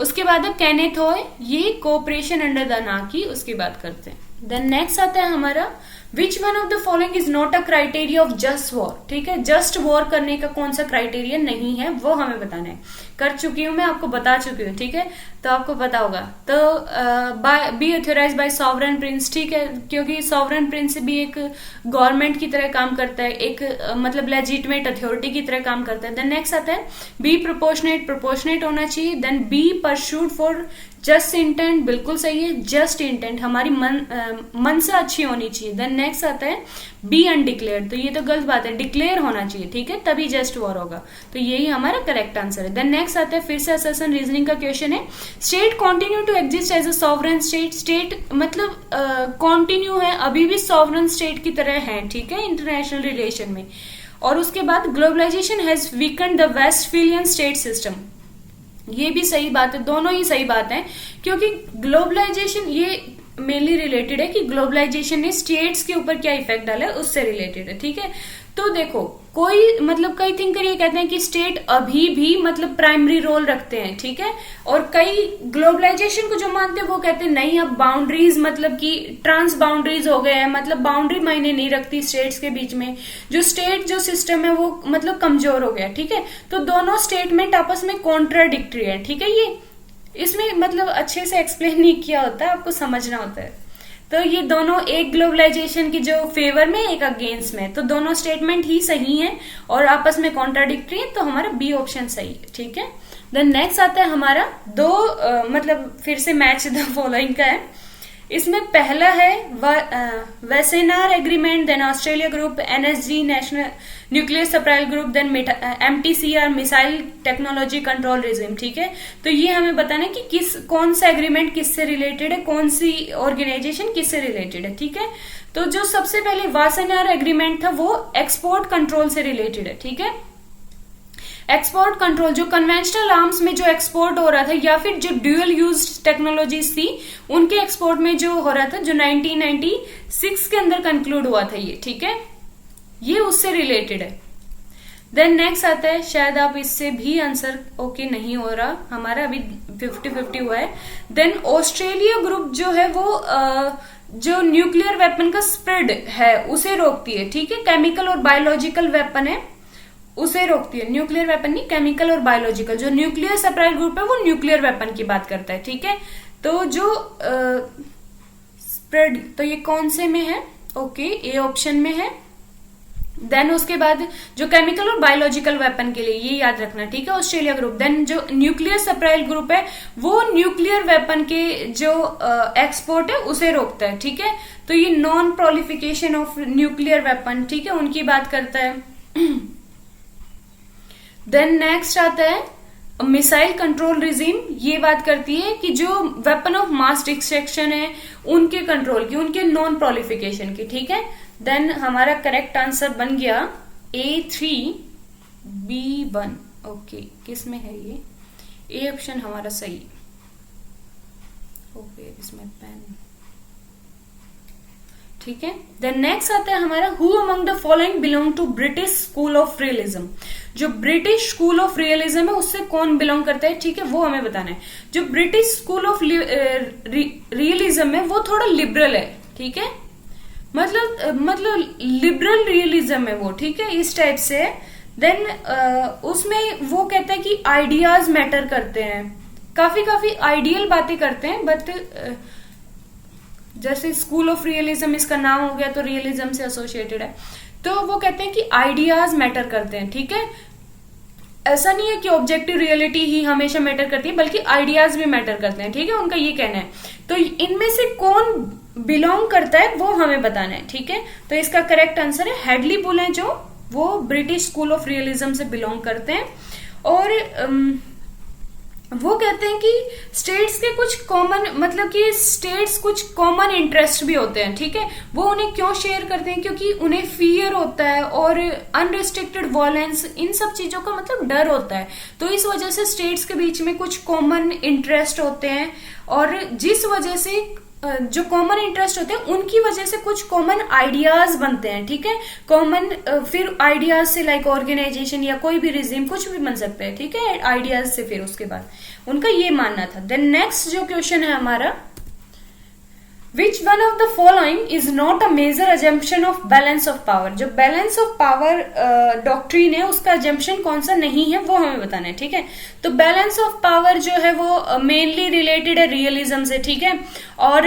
उसके बाद केनेथ हॉय, ये कोऑपरेशन अंडर द ना की उसकी बात करते हैं। देन नेक्स्ट आता है हमारा which one of the following is not a criteria of just war. ठीक है, जस्ट वॉर करने का कौन सा क्राइटेरिया नहीं है वो हमें बताना है, कर चुकी हूं मैं, आपको बता चुकी हूँ। ठीक है, तो आपको पता होगा, तो be authorise by sovereign prince. ठीक है, क्योंकि सॉवरेन प्रिंस भी एक गवर्नमेंट की तरह काम करता है, एक मतलब लेजिटिमेट अथॉरिटी की तरह काम करता है। देन नेक्स्ट आता है बी प्रोपोर्शनेट होना चाहिए। Then be pursued for just intent, बिल्कुल सही है, जस्ट इंटेंट हमारी मन से अच्छी होनी चाहिए। देन नेक्स्ट आता है बी अनडिक्लेयर्ड, तो ये तो गलत बात है, डिक्लेयर होना चाहिए। ठीक है, तभी जस्ट वॉर होगा, तो यही हमारा करेक्ट आंसर है। देन नेक्स्ट आता है फिर से असर्शन रीजनिंग का क्वेश्चन है, state continue to exist as a sovereign state. State मतलब कॉन्टिन्यू है, अभी भी सॉवरेन स्टेट की तरह है। ठीक है, इंटरनेशनल रिलेशन में। और उसके बाद globalisation has weakened the Westphalian state system, ये भी सही बात है, दोनों ही सही बात है, क्योंकि ग्लोबलाइजेशन ये मेनली रिलेटेड है कि ग्लोबलाइजेशन ने स्टेट्स के ऊपर क्या इफेक्ट डाला है, उससे रिलेटेड है। ठीक है, तो देखो कोई मतलब कई थिंकर ये कहते हैं कि स्टेट अभी भी मतलब प्राइमरी रोल रखते हैं। ठीक है, और कई ग्लोबलाइजेशन को जो मानते हैं वो कहते हैं नहीं, अब बाउंड्रीज मतलब कि ट्रांस बाउंड्रीज हो गए हैं, मतलब बाउंड्री मायने नहीं रखती स्टेट्स के बीच में, जो स्टेट जो सिस्टम है वो मतलब कमजोर हो गया। ठीक है, तो दोनों स्टेटमेंट आपस में कॉन्ट्राडिक्टरी है। ठीक है, ये इसमें मतलब अच्छे से एक्सप्लेन नहीं किया होता है, आपको समझना होता है। तो ये दोनों एक ग्लोबलाइजेशन की जो फेवर में, एक अगेंस्ट में, तो दोनों स्टेटमेंट ही सही हैं और आपस में कॉन्ट्राडिक्टरी है, तो हमारा बी ऑप्शन सही है। ठीक है, देन नेक्स्ट आता है हमारा मतलब फिर से मैच द फॉलोइंग का है। इसमें पहला है Wassenaar agreement, then Australia group, NSG national nuclear supply group, then MTCR missile technology control regime. ठीक है, तो ये हमें बताना है कि कौन सा एग्रीमेंट किससे रिलेटेड है, कौन सी ऑर्गेनाइजेशन किससे रिलेटेड है। ठीक है, तो जो सबसे पहले वासेनार एग्रीमेंट था वो एक्सपोर्ट कंट्रोल से रिलेटेड है। ठीक है, एक्सपोर्ट कंट्रोल जो कन्वेंशनल आर्म्स में जो एक्सपोर्ट हो रहा था या फिर जो ड्यूअल यूज टेक्नोलॉजीज थी उनके एक्सपोर्ट में जो हो रहा था, जो 1996 के अंदर कंक्लूड हुआ था ये। ठीक है, ये उससे रिलेटेड है। देन नेक्स्ट आता है, शायद आप इससे भी आंसर ओके नहीं हो रहा, हमारा अभी 50-50 हुआ है। देन ऑस्ट्रेलिया ग्रुप जो है वो जो न्यूक्लियर वेपन का स्प्रेड है उसे रोकती है। ठीक है, केमिकल और बायोलॉजिकल वेपन है उसे रोकती है, न्यूक्लियर वेपन नहीं, केमिकल और बायोलॉजिकल। जो न्यूक्लियर सप्लाई ग्रुप है वो न्यूक्लियर वेपन की बात करता है। ठीक है, तो जो स्प्रेड, तो ये कौन से में है, ओके ए ऑप्शन में है। देन उसके बाद जो केमिकल और बायोलॉजिकल वेपन के लिए, ये याद रखना। ठीक है, ऑस्ट्रेलिया ग्रुप। देन जो न्यूक्लियर सप्लाई ग्रुप है वो न्यूक्लियर वेपन के जो एक्सपोर्ट है उसे रोकता है। ठीक है, तो ये non proliferation of nuclear weapon, ठीक है, उनकी बात करता है। देन नेक्स्ट आता है मिसाइल कंट्रोल रिजीम, ये बात करती है कि जो वेपन ऑफ मास डिस्ट्रक्शन है उनके कंट्रोल की, उनके नॉन प्रोलिफिकेशन की। ठीक है, देन हमारा करेक्ट आंसर बन गया A3B1। ओके, किस में है ये, ए ऑप्शन हमारा सही। ओके, इसमें पेन, ठीक है। देन नेक्स्ट आता है हमारा who among the following belong to British school of realism. जो ब्रिटिश स्कूल ऑफ रियलिज्म है उससे कौन बिलोंग करता है, ठीक है, वो हमें बताना है। जो ब्रिटिश स्कूल ऑफ रियलिज्म है वो थोड़ा लिबरल है। ठीक है, मतलब लिबरल रियलिज्म है वो, ठीक है, इस टाइप से। देन उसमें वो कहता है कि आइडियाज मैटर करते हैं, काफी आइडियल बातें करते हैं, बट जैसे स्कूल ऑफ रियलिज्म इसका नाम हो गया तो रियलिज्म से एसोसिएटेड है, तो वो कहते हैं कि आइडियाज मैटर करते हैं। ठीक है, ऐसा नहीं है कि ऑब्जेक्टिव रियलिटी ही हमेशा मैटर करती है, बल्कि आइडियाज भी मैटर करते हैं। ठीक है, उनका ये कहना है। तो इनमें से कौन बिलोंग करता है वो हमें बताना है। ठीक है, तो इसका करेक्ट आंसर है हेडली बुल है, जो वो ब्रिटिश स्कूल ऑफ रियलिज्म से बिलोंग करते हैं। और वो कहते हैं कि स्टेट्स के कुछ कॉमन, मतलब कि स्टेट्स कुछ कॉमन इंटरेस्ट भी होते हैं। ठीक है, वो उन्हें क्यों शेयर करते हैं, क्योंकि उन्हें फियर होता है और अनरिस्ट्रिक्टेड वायलेंस, इन सब चीजों का मतलब डर होता है। तो इस वजह से स्टेट्स के बीच में कुछ कॉमन इंटरेस्ट होते हैं, और जिस वजह से जो कॉमन इंटरेस्ट होते हैं उनकी वजह से कुछ कॉमन आइडियाज बनते हैं। ठीक है, कॉमन फिर आइडियाज से लाइक ऑर्गेनाइजेशन या कोई भी रिजीम कुछ भी बन सकता है। ठीक है, आइडियाज से फिर उसके बाद उनका ये मानना था। देन नेक्स्ट जो क्वेश्चन है हमारा, which one of the following is not a major assumption of balance of power. जो बैलेंस ऑफ पावर डॉक्ट्रिन है उसका अजम्पशन कौन सा नहीं है वो हमें बताना है। ठीक है, तो बैलेंस ऑफ पावर जो है वो मेनली रिलेटेड है रियलिज्म से। ठीक है, और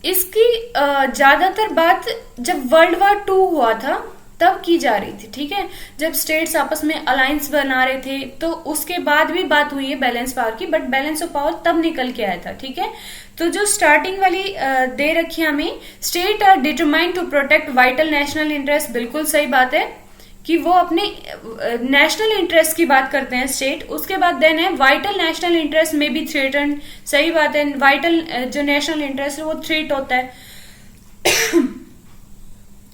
इसकी ज्यादातर बात जब वर्ल्ड वॉर 2 हुआ था तब की जा रही थी। ठीक है, जब स्टेट्स आपस में अलायंस बना रहे थे तो उसके बाद भी बात हुई है बैलेंस पावर की, बट बैलेंस ऑफ पावर तब निकल के आया था। ठीक है, तो जो स्टार्टिंग वाली दे रखी है हमें, state are determined to protect vital national interest, बिल्कुल सही बात है कि वो अपने नेशनल इंटरेस्ट की बात करते हैं स्टेट। उसके बाद देन है वाइटल नेशनल इंटरेस्ट में भी थ्रेटन, सही बात है, वाइटल जो नेशनल इंटरेस्ट है वो थ्रेट होता है।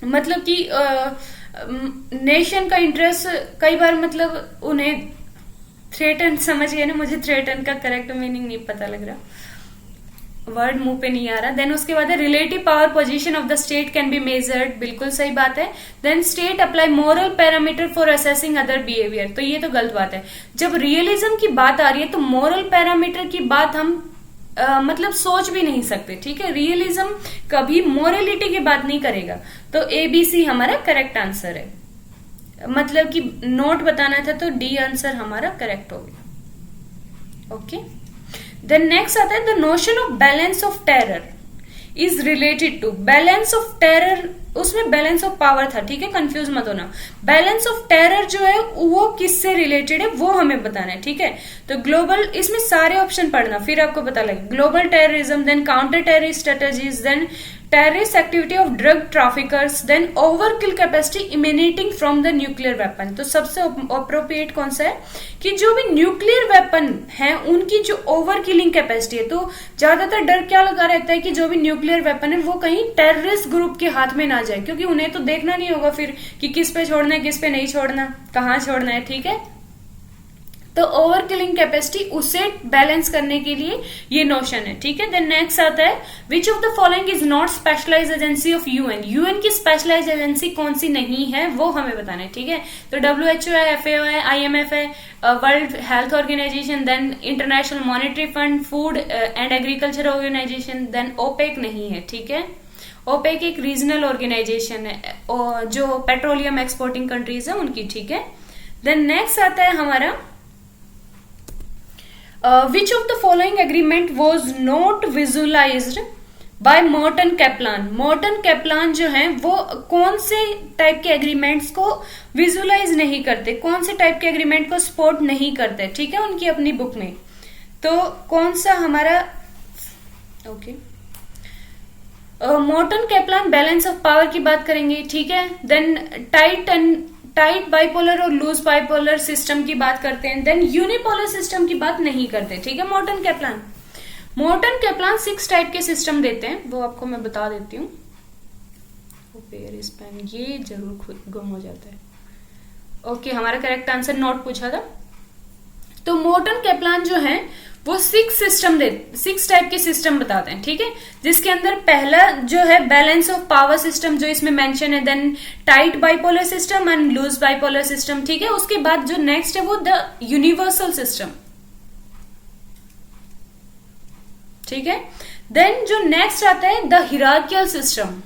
मतलब कि नेशन का इंटरेस्ट कई बार मतलब उन्हें थ्रेटन, समझ गए ना, मुझे थ्रेटन का करेक्ट मीनिंग नहीं पता लग रहा। वर्ड मुंह पे नहीं आ रहा। देन उसके बाद है relative power position of the state can be measured, बिल्कुल सही बात है। Then state apply moral parameter for assessing other behaviour, तो ये तो गलत बात है। जब रियलिज्म की बात आ रही है तो मोरल पैरामीटर की बात हम मतलब सोच भी नहीं सकते, ठीक है। रियलिज्म कभी मोरलिटी की बात नहीं करेगा, तो ABC हमारा करेक्ट आंसर है। मतलब कि नोट बताना था तो D आंसर हमारा करेक्ट हो गया। ओके, देन नेक्स्ट आता है the notion of balance of terror is related to. Balance of terror, उसमें बैलेंस ऑफ पावर था, ठीक है, कंफ्यूज मत होना। बैलेंस ऑफ टेरर जो है वो किससे रिलेटेड है वो हमें बताना है, ठीक है। तो ग्लोबल, इसमें सारे ऑप्शन पढ़ना फिर आपको पता लगे। Global terrorism, then counter terrorist strategies, then terrorist activity of drug traffickers, then overkill capacity emanating from the nuclear weapon. तो सबसे अप्रोप्रिएट कौन सा है कि जो भी न्यूक्लियर वेपन है उनकी जो ओवर किलिंग कैपेसिटी है। तो ज्यादातर डर क्या लगा रहता है कि जो भी न्यूक्लियर वेपन है वो कहीं टेररिस्ट ग्रुप के हाथ में ना जाए, क्योंकि उन्हें तो देखना नहीं होगा फिर कि किस पे छोड़ना है, किस पे नहीं छोड़ना, कहाँ छोड़ना है, ठीक है। तो ओवर किलिंग कैपेसिटी उसे बैलेंस करने के लिए ये नोशन है, ठीक है। देन नेक्स्ट आता है which of the following is not specialise agency of UN. UN की स्पेशलाइज एजेंसी कौन सी नहीं है वो हमें बताना है, ठीक है। तो WHO है, FAO है, IMF है, World Health Organization, then International Monetary Fund, Food and Agriculture Organization, then OPEC नहीं है, ठीक है। ओपेक एक रीजनल ऑर्गेनाइजेशन है जो पेट्रोलियम एक्सपोर्टिंग कंट्रीज है उनकी, ठीक है। देन नेक्स्ट आता है हमारा which of the following agreement was not visualised by Morton Kaplan. Morton Kaplan जो है वो कौन से टाइप के एग्रीमेंट्स को विजुअलाइज नहीं करते, कौन से टाइप के एग्रीमेंट को सपोर्ट नहीं करते, ठीक है, उनकी अपनी बुक में। तो कौन सा हमारा okay Morton Kaplan balance of power की बात करेंगे, ठीक है। देन टाइट बाइपोलर और लूज बाइपोलर सिस्टम की बात करते हैं। देन यूनिपोलर सिस्टम की बात नहीं करते, ठीक है। मोर्टन कैप्लान 6 टाइप के सिस्टम देते हैं, वो आपको मैं बता देती हूँ। ये जरूर खुद गुम हो जाता है। ओके, हमारा करेक्ट आंसर नॉट पूछा था। तो मोर्टन कैप्लान जो है वो 6 टाइप के सिस्टम बताते हैं, ठीक है। जिसके अंदर पहला जो है बैलेंस ऑफ पावर सिस्टम जो इसमें मेंशन है, then tight bipolar system and loose bipolar system, ठीक है। उसके बाद जो नेक्स्ट है वो द यूनिवर्सल सिस्टम, ठीक है। देन जो नेक्स्ट आता है द हिरार्कियल सिस्टम,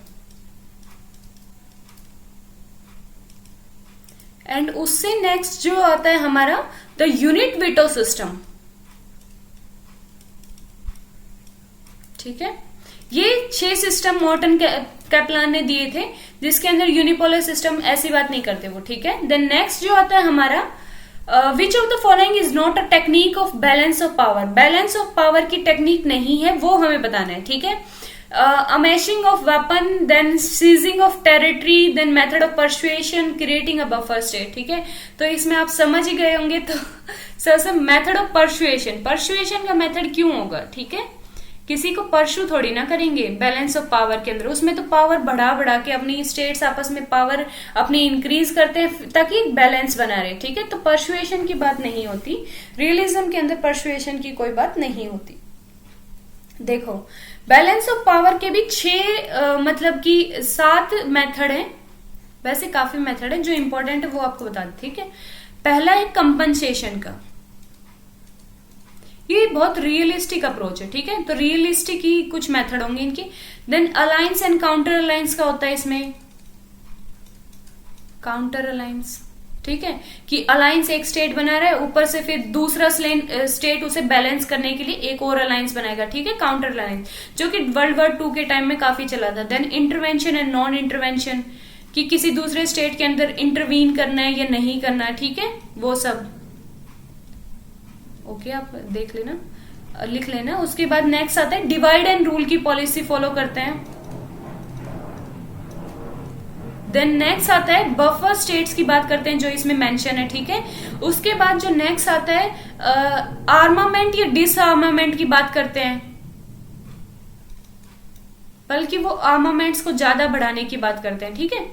एंड उससे नेक्स्ट जो आता है हमारा द यूनिट वीटो सिस्टम, ठीक है। ये 6 सिस्टम मोर्टन कैप्लान ने दिए थे, जिसके अंदर यूनिपोलर सिस्टम ऐसी बात नहीं करते वो, ठीक है। देन नेक्स्ट जो आता है हमारा which of the following is not a technique of balance of power. Balance of power की टेक्निक नहीं है वो हमें बताना है, ठीक है। Amassing of weapon, then seizing of territory, then method of persuasion, creating a buffer state, ठीक है। तो इसमें आप समझ ही गए होंगे। तो सर मेथड ऑफ परसुएशन का मेथड क्यों होगा, ठीक है। किसी को परसू थोड़ी ना करेंगे बैलेंस ऑफ पावर के अंदर, उसमें तो पावर बढ़ा के अपनी स्टेट्स आपस में पावर अपनी इंक्रीज करते हैं ताकि बैलेंस बना रहे, ठीक है। तो परसुएशन की बात नहीं होती, रियलिज्म के अंदर परसुएशन की कोई बात नहीं होती। देखो बैलेंस ऑफ पावर के भी 6 मतलब कि 7 मेथड है, वैसे काफी मेथड है, जो इंपॉर्टेंट है वो आपको बता दें, ठीक है। पहला है कंपनसेशन का, ये बहुत रियलिस्टिक अप्रोच है, ठीक है। तो रियलिस्टिक ही कुछ मेथड होंगे इनकी। Then alliance and counter alliance का होता है इसमें, काउंटर अलायंस, ठीक है, कि अलायंस एक स्टेट बना रहा है, ऊपर से फिर दूसरा स्टेट उसे बैलेंस करने के लिए एक और अलायंस बनाएगा, ठीक है, काउंटर अलायंस, जो कि वर्ल्ड वॉर 2 के टाइम में काफी चला था। Then intervention and non intervention, कि किसी दूसरे स्टेट के अंदर इंटरवीन करना है या नहीं करना है, ठीक है, वो सब ओके आप देख लेना, लिख लेना। उसके बाद नेक्स्ट आता है डिवाइड एंड रूल की पॉलिसी फॉलो करते हैं। देन नेक्स्ट आता है बफर स्टेट्स की बात करते हैं जो इसमें मेंशन है, ठीक है। उसके बाद जो नेक्स्ट आता है आर्मामेंट या डिसआर्मामेंट की बात करते हैं, बल्कि वो आर्मामेंट्स को ज्यादा बढ़ाने की बात करते हैं, ठीक है।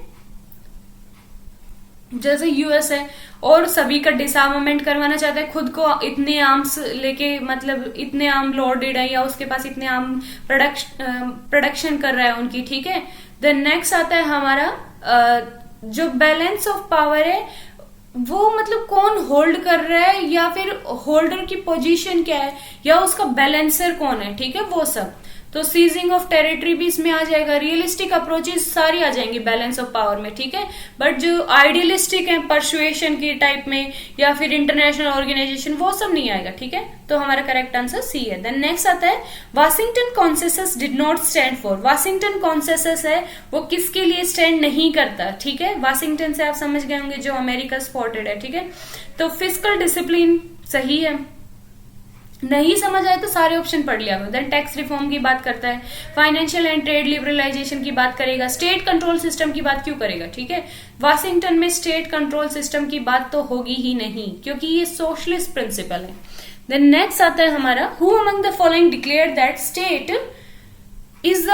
जैसे यूएस है और सभी का डिसआर्मामेंट करवाना चाहता है, खुद को इतने आर्म्स लेके, मतलब इतने आर्म लोडेड है या उसके पास इतने आर्म प्रोडक्शन कर रहा है उनकी, ठीक है। देन नेक्स्ट आता है हमारा जो बैलेंस ऑफ पावर है, वो मतलब कौन होल्ड कर रहा है या फिर होल्डर की पोजीशन क्या है या उसका बैलेंसर कौन है, ठीक है, वो सब। तो सीजिंग ऑफ टेरिटरी भी इसमें आ जाएगा, रियलिस्टिक अप्रोचेस सारी आ जाएंगी बैलेंस ऑफ पावर में, ठीक है। बट जो आइडियलिस्टिक है परसुएशन की टाइप में या फिर इंटरनेशनल ऑर्गेनाइजेशन, वो सब नहीं आएगा, ठीक है। तो हमारा करेक्ट आंसर सी है। देन नेक्स्ट आता है Washington consensus did not stand for. Washington consensus है वो किसके लिए स्टैंड नहीं करता, ठीक है। वाशिंगटन से आप समझ गए होंगे जो अमेरिका स्पॉटेड है, ठीक है। तो फिजिकल डिसिप्लिन सही है, नहीं समझ आए तो सारे ऑप्शन पढ़ लिया। देन टैक्स रिफॉर्म की बात करता है, फाइनेंशियल एंड ट्रेड लिबरलाइजेशन की बात करेगा, स्टेट कंट्रोल सिस्टम की बात क्यों करेगा, ठीक है। वाशिंगटन में स्टेट कंट्रोल सिस्टम की बात तो होगी ही नहीं क्योंकि ये सोशलिस्ट प्रिंसिपल है। देन नेक्स्ट आता है हमारा who among the following declare that state is the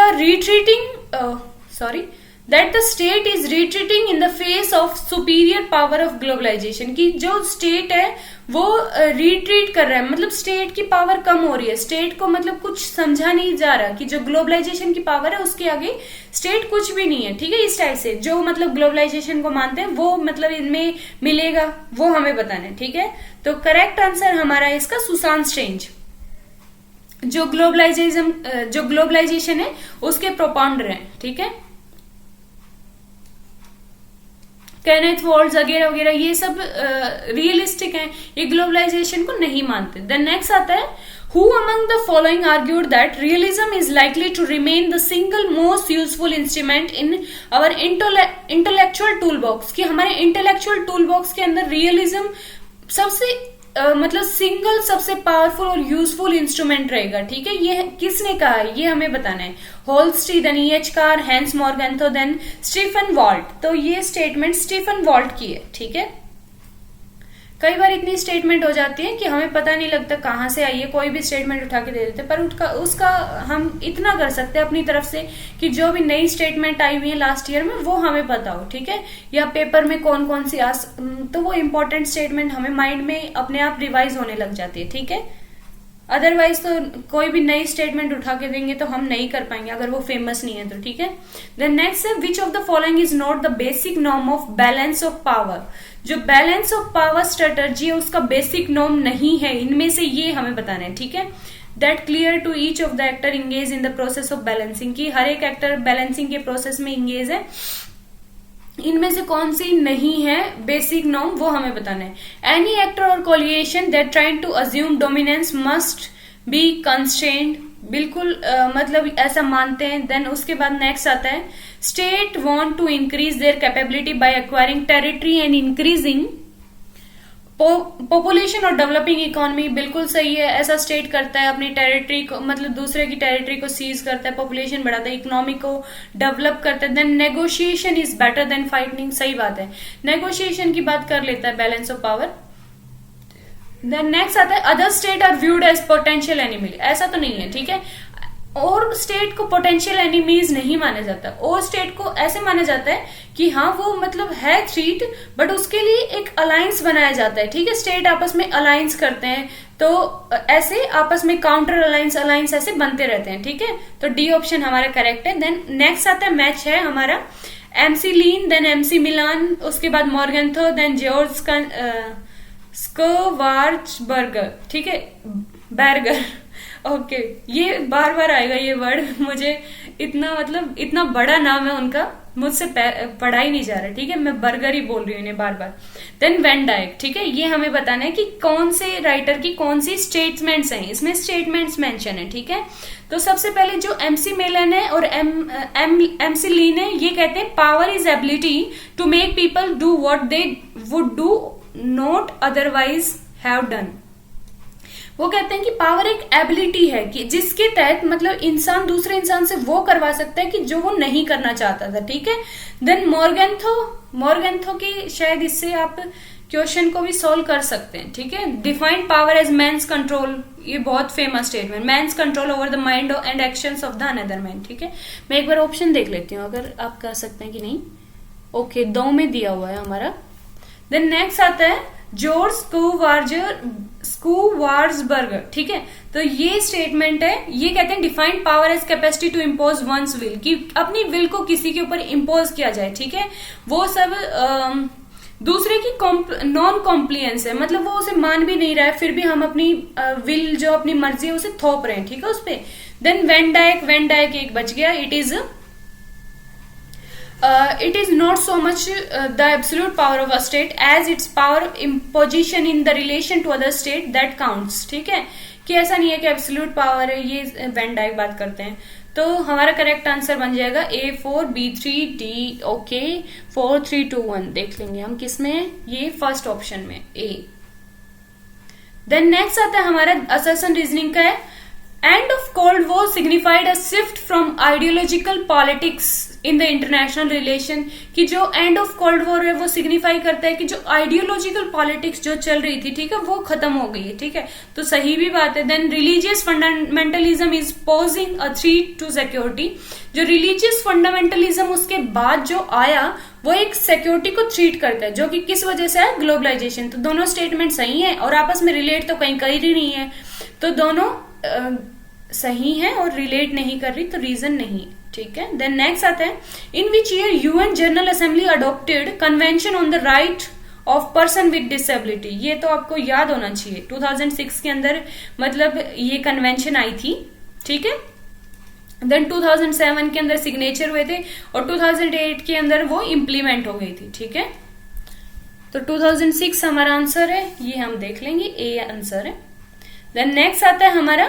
that the state is retreating in the face of superior power of globalization, कि जो स्टेट है वो रिट्रीट कर रहा है, मतलब स्टेट की पावर कम हो रही है, स्टेट को मतलब कुछ समझा नहीं जा रहा कि जो ग्लोबलाइजेशन की पावर है उसके आगे स्टेट कुछ भी नहीं है, ठीक है। इस टाइप से जो मतलब ग्लोबलाइजेशन को मानते हैं वो मतलब इनमें मिलेगा, वो हमें बताना है, ठीक है। तो करेक्ट आंसर हमारा इसका सुशांत स्ट्रेंज, जो ग्लोबलाइजेशन है उसके प्रोपाउंडर हैं, ठीक है। केनेथ वॉल्ट्ज वगैरह वगैरह ये सब रियलिस्टिक हैं, ये ग्लोबलाइजेशन को नहीं मानते। देन नेक्स्ट आता है who among the following argued that realism is likely to remain the single most useful instrument in our intellectual tool box, कि हमारे इंटेलेक्चुअल टूल बॉक्स के अंदर रियलिज्म सबसे मतलब सिंगल सबसे पावरफुल और यूजफुल इंस्ट्रूमेंट रहेगा, ठीक है। ये किसने कहा है ये हमें बताना है। Holsti, then E H Carr, Hans Morgenthau, then Stephen Walt. तो ये स्टेटमेंट स्टीफन वॉल्ट की है, ठीक है। कई बार इतनी स्टेटमेंट हो जाती है कि हमें पता नहीं लगता कहाँ से आई है, कोई भी स्टेटमेंट उठा के दे देते, पर उसका हम इतना कर सकते हैं अपनी तरफ से कि जो भी नई स्टेटमेंट आई हुई है लास्ट ईयर में वो हमें पता हो, ठीक है। या पेपर में कौन कौन सी तो वो इम्पोर्टेंट स्टेटमेंट हमें माइंड में अपने आप रिवाइज होने लग जाती है, ठीक है। अदरवाइज तो कोई भी नई स्टेटमेंट उठा के देंगे तो हम नहीं कर पाएंगे अगर वो फेमस नहीं है तो, ठीक है। देन नेक्स्ट है which of the following is not the basic norm of balance of power. जो बैलेंस ऑफ पावर स्ट्रेटर्जी है उसका बेसिक नॉर्म नहीं है, इनमें से ये हमें बताना है, ठीक है। That clear to each of the actor engage in the process of balancing, की हर एक एक्टर बैलेंसिंग के प्रोसेस में इंगेज है, इनमें से कौन सी नहीं है बेसिक नॉर्म वो हमें बताना है। Any actor or coalition that trying to assume dominance must be constrained, बिल्कुल मतलब ऐसा मानते हैं। देन उसके बाद नेक्स्ट आता है state want to increase their capability by acquiring territory and increasing population और डेवलपिंग इकोनॉमी, बिल्कुल सही है। ऐसा स्टेट करता है अपनी टेरिटरी को, मतलब दूसरे की टेरिटरी को सीज करता है, पॉपुलेशन बढ़ाता है, इकोनॉमी को डेवलप करता है। Then negotiation is better than fighting, सही बात है, नेगोशिएशन की बात कर लेता है balance of power. Then next आता है other state are viewed as potential enemy, ऐसा तो नहीं है, ठीक है। और स्टेट को पोटेंशियल एनिमीज नहीं माना जाता, और स्टेट को ऐसे माना जाता है कि हाँ वो मतलब है थ्रीट, बट उसके लिए एक अलायंस बनाया जाता है, ठीक है। स्टेट आपस में अलायंस करते हैं तो ऐसे आपस में काउंटर अलायंस ऐसे बनते रहते हैं, ठीक है। तो डी ऑप्शन हमारा करेक्ट है। देन नेक्स्ट आता है मैच है हमारा एमसी लीन, देन एमसी मिलान, उसके बाद मॉर्गेंथो, देन जॉर्ज स्कोवार्चबर्गर, ठीक है, बर्गर, ओके। ये बार बार आएगा ये वर्ड, मुझे इतना मतलब इतना बड़ा नाम है उनका, मुझसे पढ़ा ही नहीं जा रहा, ठीक है, मैं बर्गर ही बोल रही हूँ इन्हें बार बार। देन वेन डाइक, ठीक है, ये हमें बताना है कि कौन से राइटर की कौन सी स्टेटमेंट्स हैं, इसमें स्टेटमेंट्स मेंशन है, ठीक है। तो सबसे पहले जो एमसी मेलन है और एमसी लीन है, ये कहते हैं power is ability to make people do what they would do not otherwise have done. वो कहते हैं कि पावर एक एबिलिटी है कि जिसके तहत मतलब इंसान दूसरे इंसान से वो करवा सकता है कि जो वो नहीं करना चाहता था, ठीक है। देन मॉर्गेंथो की शायद इससे आप क्वेश्चन को भी सॉल्व कर सकते हैं, ठीक है। Defined power as man's control, ये बहुत famous statement, man's control over the mind and actions of the another man, ठीक है। मैं एक बार ऑप्शन देख लेती हूँ अगर आप कह सकते हैं कि नहीं। ओके, 2 में दिया हुआ है हमारा देन नेक्स्ट आता है जॉर्ज स्कूवार्जबर्गर, ठीक है। तो ये स्टेटमेंट है, ये कहते हैं defined power as capacity to impose one's will, कि अपनी विल को किसी के ऊपर इम्पोज किया जाए, ठीक है। वो सब दूसरे की नॉन कॉम्प्लियंस है, मतलब वो उसे मान भी नहीं रहा है, फिर भी हम अपनी विल जो अपनी मर्जी है उसे थोप रहे हैं, ठीक है, उस पे। देन वेन डायक एक बच गया, it is not so much the absolute power of a state as its power imposition in the relation to other state that counts, ठीक है, कि ऐसा नहीं है कि एब्सोल्यूट पावर है, ये वेन डाइक बात करते हैं। तो हमारा करेक्ट आंसर बन जाएगा A4 B3 D, ओके, 4 3 2 1 देख लेंगे हम किस में, ये फर्स्ट ऑप्शन में A। देन नेक्स्ट आता है हमारा असर्शन रीजनिंग का है, end of cold war signified a shift from ideological politics in the international relation, कि जो एंड ऑफ कोल्ड वॉर है वो सिग्निफाई करता है कि जो आइडियोलॉजिकल पॉलिटिक्स जो चल रही थी, ठीक है, वो खत्म हो गई है, ठीक है, तो सही भी बात है। Then religious fundamentalism is posing a threat to security, जो रिलीजियस फंडामेंटलिज्म उसके बाद जो आया वो एक सिक्योरिटी को थ्रेट करता है, जो कि किस वजह से है, ग्लोबलाइजेशन। तो दोनों स्टेटमेंट सही है और आपस में रिलेट तो कहीं कर ही नहीं है, तो दोनों सही है और रिलेट नहीं कर रही, तो रीजन नहीं, ठीक है। देन नेक्स्ट आता है, in which year UN general assembly adopted convention on the right of person with disability, ये तो आपको याद होना चाहिए, 2006 के अंदर मतलब ये कन्वेंशन आई थी, ठीक है। देन 2007 के अंदर सिग्नेचर हुए थे और 2008 के अंदर वो इम्प्लीमेंट हो गई थी, ठीक है। तो 2006 हमारा आंसर है, ये हम देख लेंगे, ए आंसर है। देन नेक्स्ट आता है हमारा,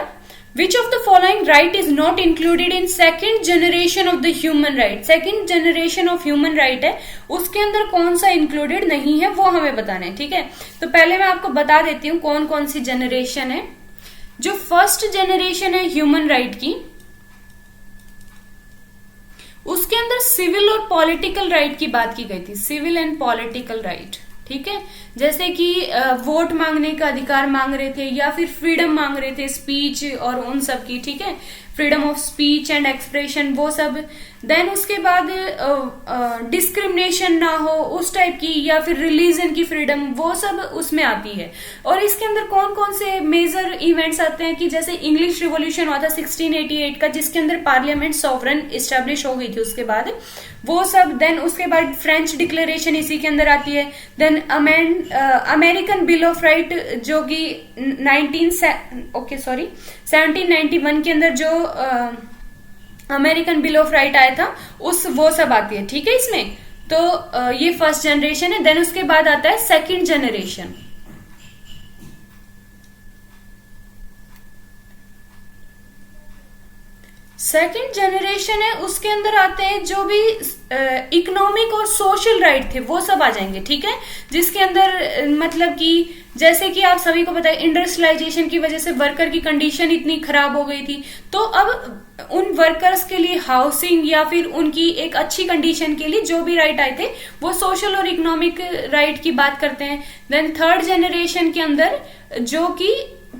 which of the following right is not included in second generation of the human right, second generation of human right है, उसके अंदर कौन सा इंक्लूडेड नहीं है वो हमें बताना है, ठीक है। तो पहले मैं आपको बता देती हूँ कौन कौन सी जनरेशन है। जो फर्स्ट जनरेशन है ह्यूमन राइट की, उसके अंदर सिविल और पॉलिटिकल राइट की बात की गई थी, सिविल एंड पॉलिटिकल राइट, ठीक है। जैसे कि वोट मांगने का अधिकार मांग रहे थे, या फिर फ्रीडम मांग रहे थे स्पीच और उन सब की, ठीक है, freedom of speech and expression वो सब। देन उसके बाद डिस्क्रिमिनेशन ना हो उस टाइप की, या फिर रिलीजन की फ्रीडम, वो सब उसमें आती है। और इसके अंदर कौन कौन से मेजर इवेंट्स आते हैं, कि जैसे इंग्लिश रिवॉल्यूशन हुआ था 1688 का, जिसके अंदर पार्लियामेंट सॉवरन इस्टेब्लिश हो गई थी उसके बाद, वो सब। देन उसके बाद फ्रेंच डिक्लेरेशन इसी के अंदर आती है। Then American bill of right जो कि 1791 के अंदर जो अमेरिकन बिल ऑफ राइट आया था वो सब आती है, ठीक है इसमें। तो ये फर्स्ट जनरेशन है। देन उसके बाद आता है सेकंड जनरेशन। सेकंड जनरेशन है, उसके अंदर आते हैं जो भी इकोनॉमिक और सोशल राइट थे वो सब आ जाएंगे, ठीक है। जिसके अंदर मतलब कि जैसे कि आप सभी को पता है इंडस्ट्रियलाइजेशन की वजह से वर्कर की कंडीशन इतनी खराब हो गई थी, तो अब उन वर्कर्स के लिए हाउसिंग या फिर उनकी एक अच्छी कंडीशन के लिए जो भी राइट आए थे वो सोशल और इकोनॉमिक राइट की बात करते हैं। देन थर्ड जनरेशन के अंदर जो कि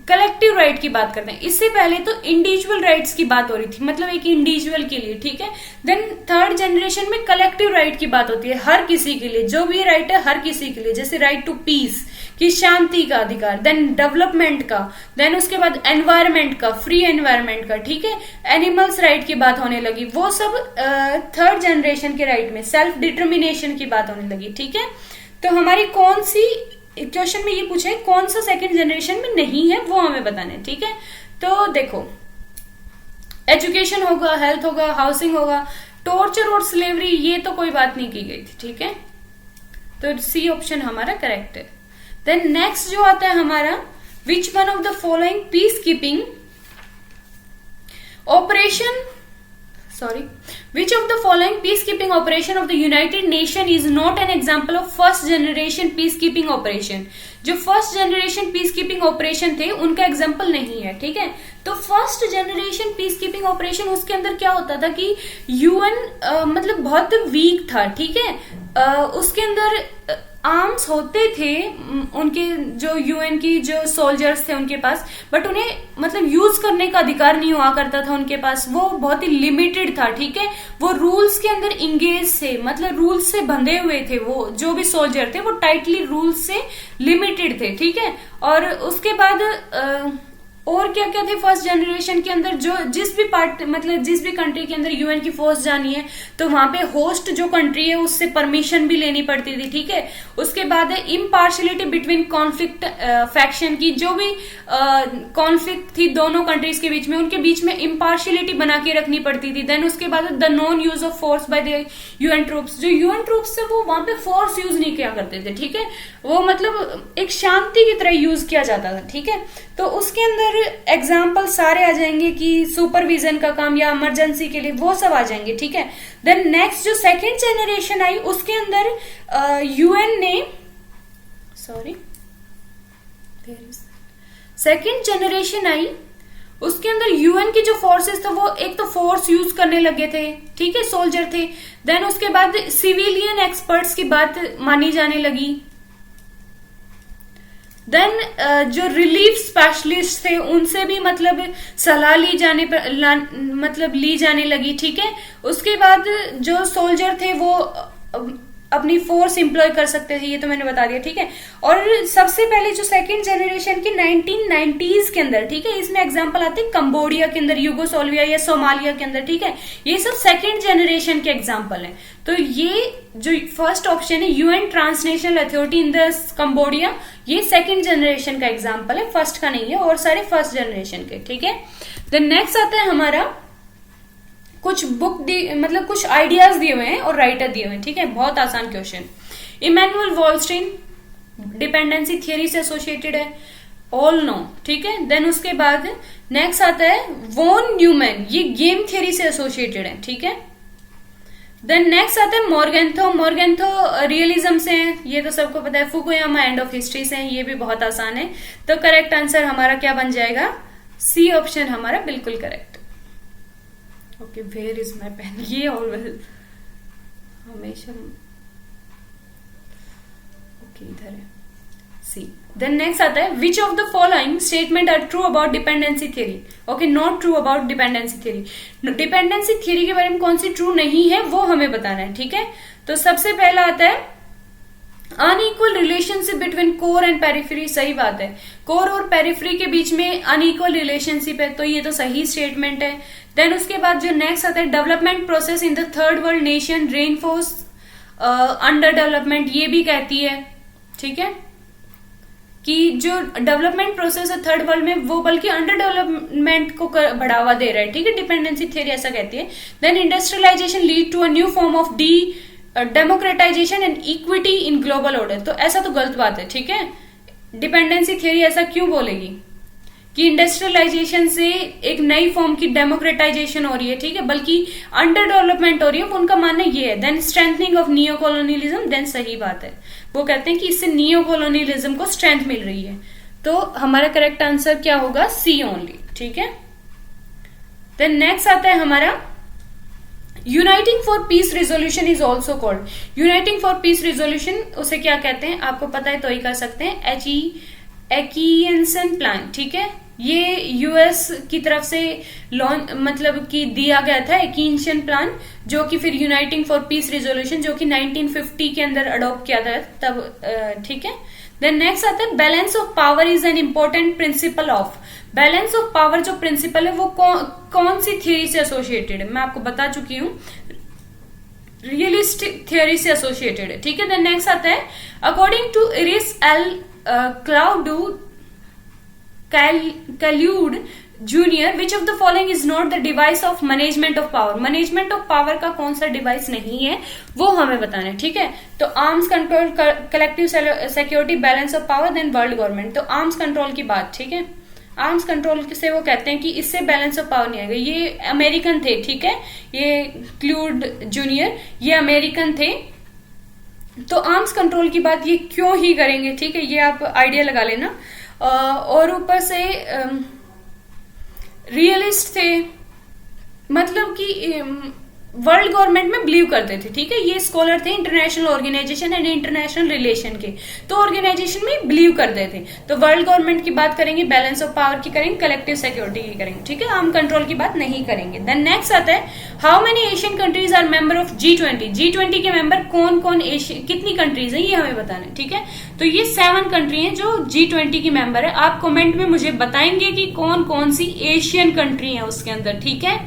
कलेक्टिव राइट की बात करते हैं। इससे पहले तो इंडिविजुअल राइट्स की बात हो रही थी, मतलब एक इंडिविजुअल के लिए, ठीक है। देन थर्ड जनरेशन में कलेक्टिव राइट की बात होती है, हर किसी के लिए, जो भी राइट है हर किसी के लिए, जैसे राइट टू पीस की शांति का अधिकार, देन डेवलपमेंट का, देन उसके बाद एनवायरमेंट का, फ्री एनवायरमेंट का, ठीक है। एनिमल्स राइट की बात होने लगी, वो सब थर्ड जनरेशन के राइट में, सेल्फ डिटर्मिनेशन की बात होने लगी, ठीक है। तो हमारी कौन सी क्वेश्चन में ये पूछा है कौन सा सेकंड जनरेशन में नहीं है वो हमें बताना है, ठीक है। तो देखो एजुकेशन होगा, हेल्थ होगा, हाउसिंग होगा, टॉर्चर और स्लेवरी ये तो कोई बात नहीं की गई थी, ठीक है। तो सी ऑप्शन हमारा करेक्ट है। देन नेक्स्ट जो आता है हमारा, which one of the following peace keeping operation which of the following peacekeeping operation of the United Nations is not an example of first generation peacekeeping operation? जो first generation peace keeping operation थे उनका example नहीं है, ठीक है। तो first generation peace keeping operation उसके अंदर क्या होता था कि यूएन मतलब बहुत वीक था, ठीक है। उसके अंदर आर्म्स होते थे उनके, जो यूएन की जो सोल्जर्स थे उनके पास, बट उन्हें मतलब यूज करने का अधिकार नहीं हुआ करता था उनके पास, वो बहुत ही लिमिटेड था, ठीक है। वो रूल्स के अंदर इंगेज थे, मतलब रूल्स से बंधे हुए थे, वो जो भी सोल्जर थे वो टाइटली रूल्स से लिमिटेड थे, ठीक है। और उसके बाद और क्या क्या थे फर्स्ट जनरेशन के अंदर, जो जिस भी पार्ट मतलब जिस भी कंट्री के अंदर यूएन की फोर्स जानी है तो वहां पे होस्ट जो कंट्री है उससे परमिशन भी लेनी पड़ती थी, ठीक है। उसके बाद है इम्पार्शलिटी बिटवीन कॉन्फ्लिक्ट फैक्शन की, जो भी कॉन्फ्लिक्ट थी दोनों कंट्रीज के बीच में, उनके बीच में इम्पार्शलिटी बना के रखनी पड़ती थी। देन उसके बाद the non use of force by the UN troops, जो यूएन ट्रूप्स थे वो वहां पे फोर्स यूज नहीं किया करते थे, ठीक है। वो मतलब एक शांति की तरह यूज किया जाता था, ठीक है। तो उसके अंदर एग्जाम्पल सारे आ जाएंगे कि सुपरविजन का काम या इमरजेंसी के लिए, वो सब आ जाएंगे, ठीक है। देन नेक्स्ट जो सेकेंड जनरेशन आई उसके अंदर यूएन ने सेकेंड जनरेशन आई उसके अंदर यूएन की जो फोर्सेस थे वो एक तो फोर्स यूज करने लगे थे, ठीक है, सोल्जर थे। देन उसके बाद सिविलियन एक्सपर्ट्स की बात मानी जाने लगी। देन जो रिलीफ स्पेशलिस्ट थे उनसे भी मतलब सलाह ली जाने लगी, ठीक है। उसके बाद जो सोल्जर थे वो अपनी फोर्स इंप्लॉय कर सकते थे, ये तो मैंने बता दिया, ठीक है। और सबसे पहले जो सेकंड जनरेशन की 1990s के अंदर, ठीक है, इसमें एग्जांपल आते हैं कंबोडिया के अंदर, यूगोस्लाविया या सोमालिया के अंदर, ठीक है। ये सब सेकंड जनरेशन के एग्जांपल हैं। तो ये जो फर्स्ट ऑप्शन है UN transnational authority in the Cambodia, ये सेकंड जनरेशन का एग्जाम्पल है, फर्स्ट का नहीं है, और सारे फर्स्ट जनरेशन के, ठीक है। देन नेक्स्ट आता है हमारा कुछ मतलब कुछ आइडियाज दिए हुए हैं और राइटर दिए हुए हैं, ठीक है। बहुत आसान question. Emmanuel Wallerstein dependency theory से एसोसिएटेड है, ऑल नो, ठीक है। देन उसके बाद नेक्स्ट आता है वॉन न्यूमैन, ये गेम थियरी से एसोसिएटेड है, ठीक है। देन नेक्स्ट आता है मॉर्गेंथो रियलिज्म से है, ये तो सबको पता है। फुकुयामा एंड ऑफ हिस्ट्री से है, ये भी बहुत आसान है। तो करेक्ट आंसर हमारा क्या बन जाएगा, सी ऑप्शन हमारा बिल्कुल correct. Okay, where is my pen, ये ऑलवेज हमेशा, ओके इधर है, सी। देन नेक्स्ट आता है which of the following statement are true about dependency theory. Okay, not true about dependency theory. Dependency theory के बारे में कौन सी ट्रू नहीं है वो हमें बताना है, ठीक है। तो सबसे पहला आता है unequal relationship between core and periphery, सही बात है। कोर और पेरिफेरी के बीच में अनइक्वल रिलेशनशिप है, तो ये तो सही स्टेटमेंट है। देन उसके बाद जो नेक्स्ट आता है development process in the third world nation reinforce under development, ये भी कहती है, ठीक है, कि जो डेवलपमेंट प्रोसेस है थर्ड वर्ल्ड में वो बल्कि अंडर डेवलपमेंट को बढ़ावा दे रहा है, ठीक है। डिपेंडेंसी थ्योरी ऐसा कहती है। Then industrialization lead to a new form of democratization and equity in global order, तो ऐसा तो गलत बात है, ठीक है। डिपेंडेंसी थ्योरी ऐसा क्यों बोलेगी कि इंडस्ट्रियलाइजेशन से एक नई फॉर्म की डेमोक्रेटाइजेशन हो रही है, ठीक है, बल्कि अंडर डेवलपमेंट हो रही है, उनका मानना ये है। Then strengthening of neo colonialism, then सही बात है, वो कहते हैं कि इससे नियो कॉलोनियलिज्म को स्ट्रेंथ मिल रही है। तो हमारा करेक्ट आंसर क्या होगा, सी ओनली, ठीक है। देन नेक्स्ट आता है हमारा uniting for piece resolution is also called, uniting for piece resolution उसे क्या कहते हैं, आपको पता है तो ही कर सकते हैं, एकियंसन प्लान, ठीक है। ये यूएस की तरफ से लॉन्च मतलब कि दिया गया था एकियंसन प्लान, जो कि फिर यूनाइटिंग फॉर पीस रेजोल्यूशन जो कि 1950 के अंदर अडॉप्ट किया था तब, ठीक है। देन नेक्स्ट आता है balance of power is an important principle of, balance of power जो प्रिंसिपल है वो कौन सी थियरी से एसोसिएटेड है, मैं आपको बता चुकी हूं, रियलिस्टिक थियरी से एसोसिएटेड है, ठीक है। देन नेक्स्ट आता है according to Inis L Claude Claude junior which of the following is not the device of management of power, management of power का कौन सा डिवाइस नहीं है वो हमें बताना है, ठीक है। तो arms control, collective security, balance of power, then world government. तो आर्म्स कंट्रोल की बात, ठीक है, आर्म्स कंट्रोल से वो कहते हैं कि इससे बैलेंस ऑफ पावर नहीं आएगा, ये अमेरिकन थे, ठीक है, ये क्लूड जूनियर ये अमेरिकन थे। तो आर्म्स कंट्रोल की बात ये क्यों ही करेंगे, ठीक है, ये आप आइडिया लगा लेना। और ऊपर से रियलिस्ट थे, मतलब कि वर्ल्ड गवर्नमेंट में बिलीव करते थे, ठीक है। ये स्कॉलर थे international organization and international relation के, तो ऑर्गेनाइजेशन में बिलीव करते थे। तो वर्ल्ड गवर्नमेंट की बात करेंगे, बैलेंस ऑफ पावर की करेंगे, कलेक्टिव सिक्योरिटी की करेंगे, ठीक है। आर्म कंट्रोल की बात नहीं करेंगे। देन नेक्स्ट आता है how many Asian countries are member of G20। G20 के मेंबर कौन कौन, कितनी कंट्रीज है ये हमें बताना है, ठीक है। तो ये 7 कंट्री हैं जो G20 की मेंबर है। आप कमेंट में मुझे बताएंगे कि कौन कौन सी एशियन कंट्री है उसके अंदर, ठीक है।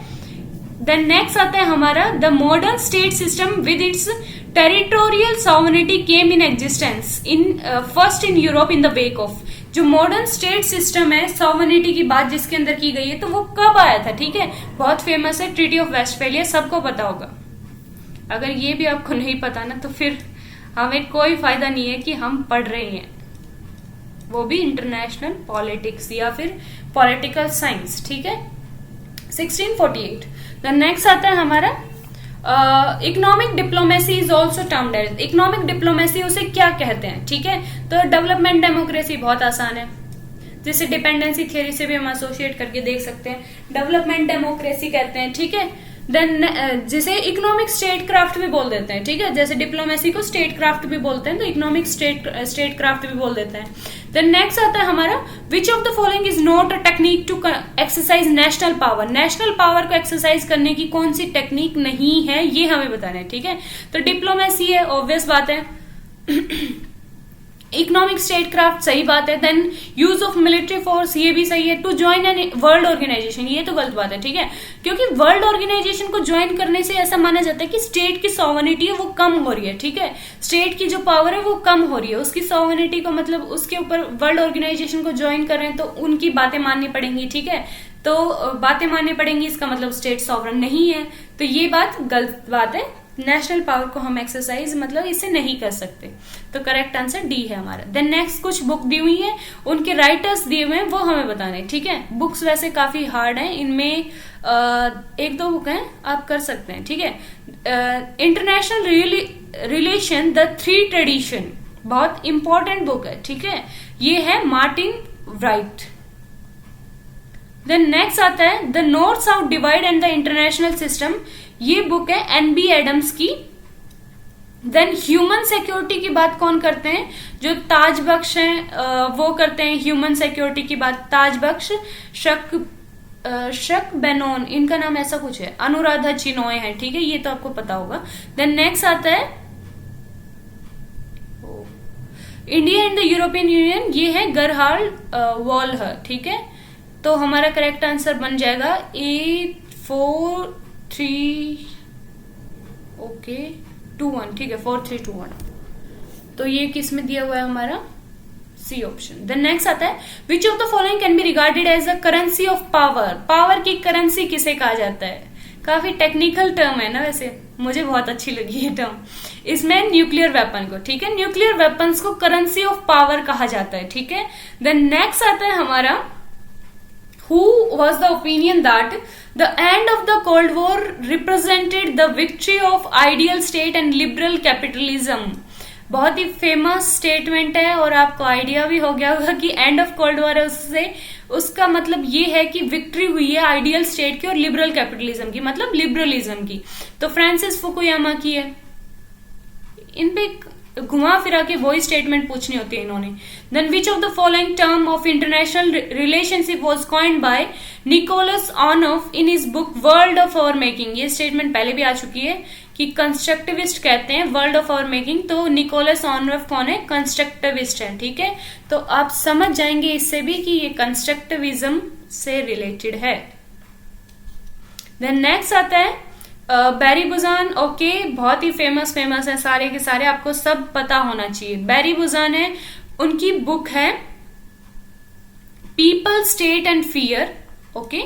देन नेक्स्ट आता है हमारा the modern state system with its territorial sovereignty came in existence in first in Europe in the wake of. जो मॉडर्न स्टेट सिस्टम है, सॉवरेनिटी की बात जिसके अंदर की गई है, तो वो कब आया था, ठीक है। बहुत फेमस है ट्रीटी ऑफ वेस्टफेलिया, सबको पता होगा। अगर ये भी आपको नहीं पता ना तो फिर हमें कोई फायदा नहीं है कि हम पढ़ रहे हैं, वो भी इंटरनेशनल पॉलिटिक्स या फिर पॉलिटिकल साइंस, ठीक है। 1648। द नेक्स्ट आता है हमारा economic diplomacy is also termed as. Economic diplomacy उसे क्या कहते हैं, ठीक है। तो डेवलपमेंट डेमोक्रेसी बहुत आसान है, जिसे डिपेंडेंसी थियरी से भी हम एसोसिएट करके देख सकते हैं। डेवलपमेंट डेमोक्रेसी कहते हैं, ठीक है। देन जिसे इकोनॉमिक स्टेट क्राफ्ट भी बोल देते हैं, ठीक है। जैसे डिप्लोमेसी को स्टेट क्राफ्ट भी बोलते हैं, तो इकोनॉमिक स्टेट क्राफ्ट भी बोल देते हैं। देन नेक्स्ट आता है हमारा which of the following is not a technique to exercise national power. National power को एक्सरसाइज करने की कौन सी टेक्निक नहीं है, ये हमें बताना है, ठीक है। तो डिप्लोमेसी है, ऑब्वियस बात है। इकोनॉमिक स्टेट क्राफ्ट सही बात है। Then use of military force, ये भी सही है। To join an world organization, ये तो गलत बात है, ठीक है। क्योंकि वर्ल्ड ऑर्गेनाइजेशन को ज्वाइन करने से ऐसा माना जाता है कि स्टेट की सॉवरेनिटी है वो कम हो रही है, ठीक है। स्टेट की जो पावर है वो कम हो रही है, उसकी सॉवरेनिटी को मतलब उसके ऊपर वर्ल्ड ऑर्गेनाइजेशन को ज्वाइन कर रहे हैं तो उनकी बातें माननी पड़ेंगी, ठीक है। तो बातें माननी पड़ेंगी, इसका मतलब स्टेट सॉवरन नहीं है, तो ये बात गलत बात है। नेशनल पावर को हम एक्सरसाइज मतलब इससे नहीं कर सकते, तो करेक्ट आंसर डी है हमारा। देन नेक्स्ट कुछ बुक दी हुई है, उनके राइटर्स दिए हुए हैं, वो हमें बताने, ठीक है। बुक्स वैसे काफी हार्ड हैं, इनमें एक दो बुक हैं, आप कर सकते हैं, ठीक है। इंटरनेशनल रिलेशन द 3 ट्रेडिशन, बहुत इंपॉर्टेंट बुक है, ठीक है। ये है मार्टिन राइट। देन नेक्स्ट आता है the north south divide and the international system, ये बुक है NB एडम्स की। देन ह्यूमन सिक्योरिटी की बात कौन करते हैं, जो ताज बख्श हैं वो करते हैं ह्यूमन सिक्योरिटी की बात। ताज बख्श, शक बेनोन, इनका नाम ऐसा कुछ है। अनुराधा चिनॉय है, ठीक है, ये तो आपको पता होगा। देन नेक्स्ट आता है India and the European union, ये है गरहाल्ड वॉलहर, ठीक है। तो हमारा करेक्ट आंसर बन जाएगा 843 ओके 21, ठीक है, 4321। तो ये किस में दिया हुआ है हमारा, सी ऑप्शन। देन नेक्स्ट आता है which of the following can be regarded as a currency of power. Power की करेंसी किसे कहा जाता है, काफी टेक्निकल टर्म है ना, वैसे मुझे बहुत अच्छी लगी ये टर्म। इसमें न्यूक्लियर वेपन को, ठीक है, न्यूक्लियर वेपन्स को करेंसी ऑफ पावर कहा जाता है, ठीक है। देन नेक्स्ट आता है हमारा who was the opinion that the end of the Cold War represented the victory of ideal state and liberal capitalism। बहुत ही फेमस स्टेटमेंट है और आपको आइडिया भी हो गया होगा कि एंड ऑफ कोल्ड वॉर है, उससे उसका मतलब ये है कि विक्ट्री हुई है आइडियल स्टेट की और लिबरल कैपिटलिज्म की, मतलब लिबरलिज्म की। तो फ्रांसिस फुकुयामा की है। इन पे घुमा फिरा के वही स्टेटमेंट पूछनी होती है इन्होंने। Then which of the following term of international relationship was coined by Nicholas Onuf in his book world of our making. ये स्टेटमेंट पहले भी आ चुकी है कि कंस्ट्रक्टिविस्ट कहते हैं वर्ल्ड ऑफ आवर मेकिंग। तो निकोलस ऑनोफ कौन है, कंस्ट्रक्टिविस्ट है, ठीक है। तो आप समझ जाएंगे इससे भी कि ये कंस्ट्रक्टिविज्म से रिलेटेड है। देन नेक्स्ट आता है बैरी बुजान, ओके, बहुत ही फेमस है, सारे के सारे आपको सब पता होना चाहिए। बैरी बुजान है, उनकी बुक है people state and fear, okay.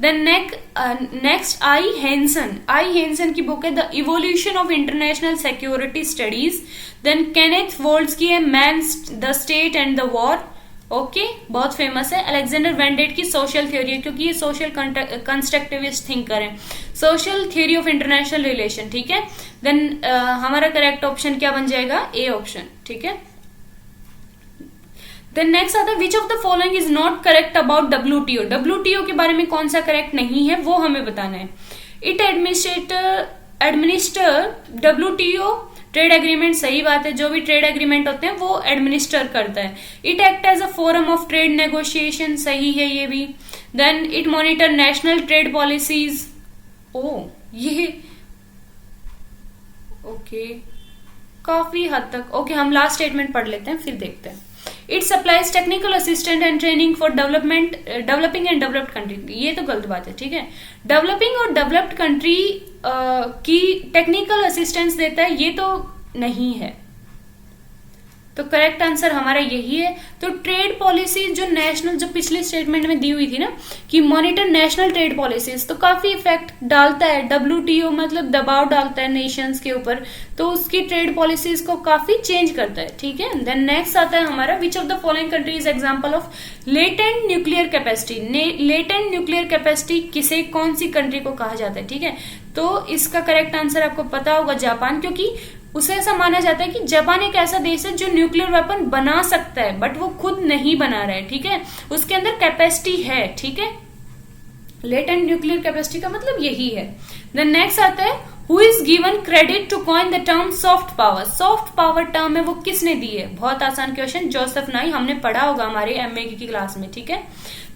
Then next I Hansen की बुक है the evolution of international security studies. Then Kenneth Waltz की है man the state and the war, okay, बहुत फेमस है। अलेक्जेंडर वेंडेट की सोशल थ्योरी है, क्योंकि ये सोशल कंस्ट्रक्टिविस्ट थिंकर है। Social theory of international relation, ठीक है। देन हमारा करेक्ट ऑप्शन क्या बन जाएगा, ए ऑप्शन, ठीक है। देन नेक्स्ट आता है which of the following is not correct about WTO। WTO के बारे में कौन सा करेक्ट नहीं है वो हमें बताना है। It administrate administer WTO trade agreement, सही बात है, जो भी ट्रेड एग्रीमेंट होते हैं वो एडमिनिस्टर करता है। It act as a forum of trade negotiation, सही है ये भी। Then it monitor national trade policies, ओ ये ओके काफी हद तक ओके, हम लास्ट स्टेटमेंट पढ़ लेते हैं फिर देखते हैं। It supplies technical assistant and training for developing and developed country, ये तो गलत बात है, ठीक है। डेवलपिंग और डेवलप्ड कंट्री की टेक्निकल असिस्टेंस देता है, ये तो नहीं है, तो करेक्ट आंसर हमारा यही है। तो ट्रेड पॉलिसी जो नेशनल, जो पिछले स्टेटमेंट में दी हुई थी ना कि मॉनिटर नेशनल ट्रेड पॉलिसीज, तो काफी इफेक्ट डालता है। WTO मतलब दबाव डालता है नेशंस के ऊपर, तो उसकी ट्रेड पॉलिसीज को काफी चेंज करता है, ठीक है। देन नेक्स्ट आता है हमारा, which of the following country is example of latent nuclear capacity. Latent nuclear capacity किसे, कौन सी कंट्री को कहा जाता है, ठीक है। तो इसका करेक्ट आंसर आपको पता होगा जापान, क्योंकि उसे ऐसा माना जाता है कि जापान एक ऐसा देश है जो न्यूक्लियर वेपन बना सकता है, बट वो खुद नहीं बना रहा है, ठीक है। उसके अंदर कैपेसिटी है, ठीक है। लेटेंट न्यूक्लियर कैपेसिटी का मतलब यही है। देन नेक्स्ट आता है, who is given credit to coin the term soft power. Soft power term है वो किसने दी है, बहुत आसान क्वेश्चन, जोसेफ नाई, हमने पढ़ा होगा हमारे MA की क्लास में, ठीक है।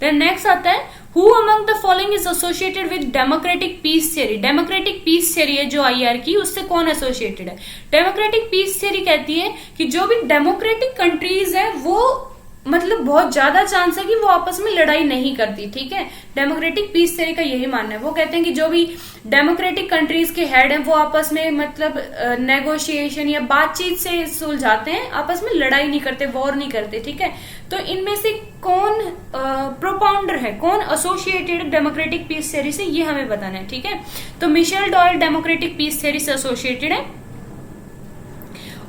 देन नेक्स्ट आता है, who among the following is associated with democratic peace theory. Democratic peace theory है जो IR की, उससे कौन एसोसिएटेड है। डेमोक्रेटिक पीस थियरी कहती है कि जो भी डेमोक्रेटिक कंट्रीज है वो मतलब बहुत ज्यादा चांस है कि वो आपस में लड़ाई नहीं करती, ठीक है। डेमोक्रेटिक पीस थियरी का यही मानना है, वो कहते हैं कि जो भी डेमोक्रेटिक कंट्रीज के हेड हैं वो आपस में मतलब नेगोशिएशन या बातचीत से सुलझाते हैं, आपस में लड़ाई नहीं करते, वॉर नहीं करते, ठीक है। तो इनमें से कौन प्रोपाउंडर है, कौन एसोसिएटेड डेमोक्रेटिक पीस थियरी से, ये हमें बताना है, ठीक है। तो Michael Doyle democratic peace theory से एसोसिएटेड है,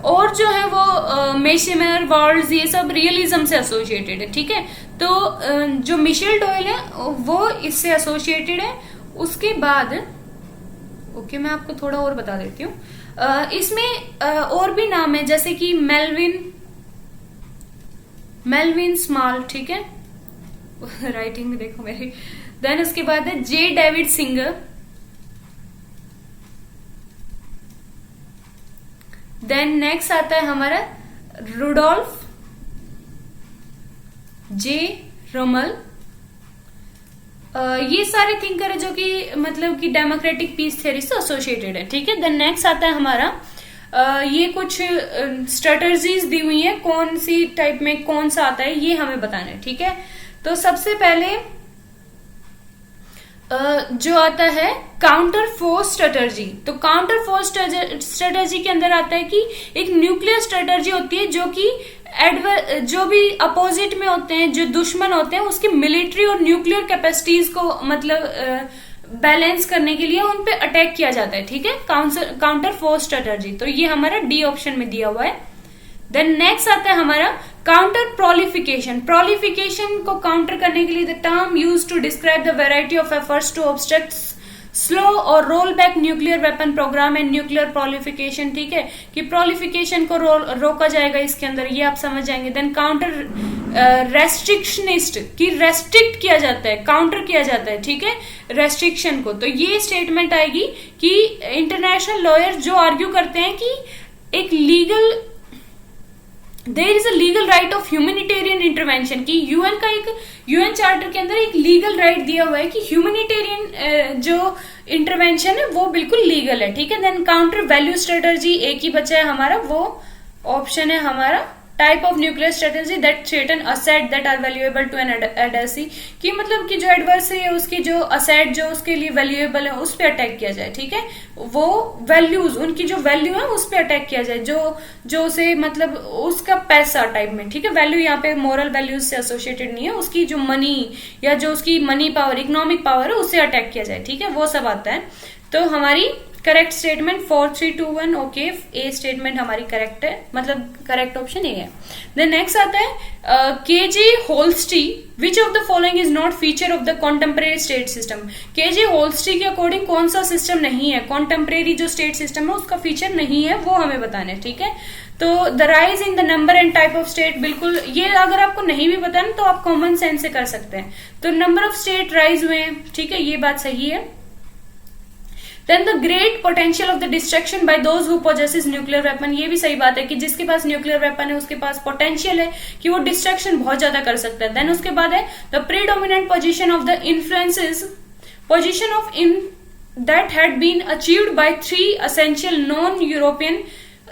और जो है वो मेशिमर, वर्ल्ड, ये सब रियलिज्म से एसोसिएटेड है, ठीक है। तो जो मिशेल डॉयल है वो इससे एसोसिएटेड है। उसके बाद ओके मैं आपको थोड़ा और बता देती हूँ, इसमें और भी नाम है जैसे कि मेलविन स्मॉल, ठीक है, राइटिंग देखो मेरी। देन उसके बाद है J. David Singer. Then next आता है हमारा रुडोल्फ J. रमल। ये सारे थिंकर है जो कि मतलब कि डेमोक्रेटिक पीस थ्योरी से एसोसिएटेड है, ठीक है। देन नेक्स्ट आता है हमारा ये कुछ स्ट्रेटजीज दी हुई है, कौन सी टाइप में कौन सा आता है ये हमें बताना है, ठीक है। तो सबसे पहले जो आता है काउंटर फोर्स स्ट्रेटर्जी। तो काउंटर फोर्स स्ट्रेटर्जी के अंदर आता है कि एक न्यूक्लियर स्ट्रेटर्जी होती है जो कि जो भी अपोजिट में होते हैं, जो दुश्मन होते हैं, उसकी मिलिट्री और न्यूक्लियर कैपेसिटीज को मतलब बैलेंस करने के लिए उन पे अटैक किया जाता है, ठीक है, काउंटर फोर्स स्ट्रेटर्जी। तो ये हमारा D ऑप्शन में दिया हुआ है। देन नेक्स्ट आता है हमारा काउंटर प्रोलिफिकेशन। प्रोलिफिकेशन को काउंटर करने के लिए the term use to describe the variety of efforts to obstruct slow or roll back nuclear weapon programme and nuclear proliferation, ठीक है, कि प्रोलिफिकेशन को रोका जाएगा इसके अंदर, ये आप समझ जाएंगे। देन काउंटर रेस्ट्रिक्शनिस्ट, की रेस्ट्रिक्ट किया जाता है, काउंटर किया जाता है, ठीक है, रेस्ट्रिक्शन को। तो ये स्टेटमेंट आएगी कि इंटरनेशनल लॉयर जो आर्ग्यू करते हैं कि एक legal there is a legal right of humanitarian intervention, की यूएन का एक यूएन चार्टर के अंदर एक लीगल राइट दिया हुआ है कि ह्यूमैनिटेरियन जो इंटरवेंशन है वो बिल्कुल लीगल है, ठीक है। देन काउंटर वैल्यू स्ट्रेटर्जी एक ही बचा है हमारा, वो ऑप्शन है हमारा type of nuclear strategy that threaten asset that are valuable to an adversary, कि मतलब कि जो एडवर्सरी है उसकी जो असेट जो उसके लिए वैल्यूएबल है उस पर अटैक किया जाए, ठीक है, वो वैल्यूज उनकी जो वैल्यू है उस पर अटैक किया जाए, जो उसे मतलब उसका पैसा टाइप में, ठीक है। वैल्यू यहाँ पे मोरल वैल्यूज से एसोसिएटेड नहीं है, उसकी जो मनी या जो उसकी मनी पावर, इकोनॉमिक पावर है उससे अटैक किया जाए, ठीक है, वो सब आता है। तो हमारी करेक्ट स्टेटमेंट 4, 3, 2, 1 ओके, ए स्टेटमेंट हमारी करेक्ट है, मतलब करेक्ट ऑप्शन ए है। देन नेक्स्ट आता है K J Holsti, which of the following is not feature of the contemporary state system. K J Holsti के अकॉर्डिंग कौन सा सिस्टम नहीं है, कॉन्टेम्परेरी जो स्टेट सिस्टम है उसका फीचर नहीं है, वो हमें बताना है, ठीक है। तो the rise in the number and type of state, बिल्कुल ये अगर आपको नहीं भी पता ना तो आप कॉमन सेंस से कर सकते हैं। तो नंबर ऑफ स्टेट राइज हुए हैं, ठीक है, ये बात सही है। Then the great potential of the destruction by those who possesses nuclear weapon, ये भी सही बात है कि जिसके पास न्यूक्लियर वेपन है उसके पास पोटेंशियल है कि वो डिस्ट्रक्शन बहुत ज्यादा कर सकता है। देन उसके बाद है the predominant position of the influences position of in that had been achieved by 3 essential non European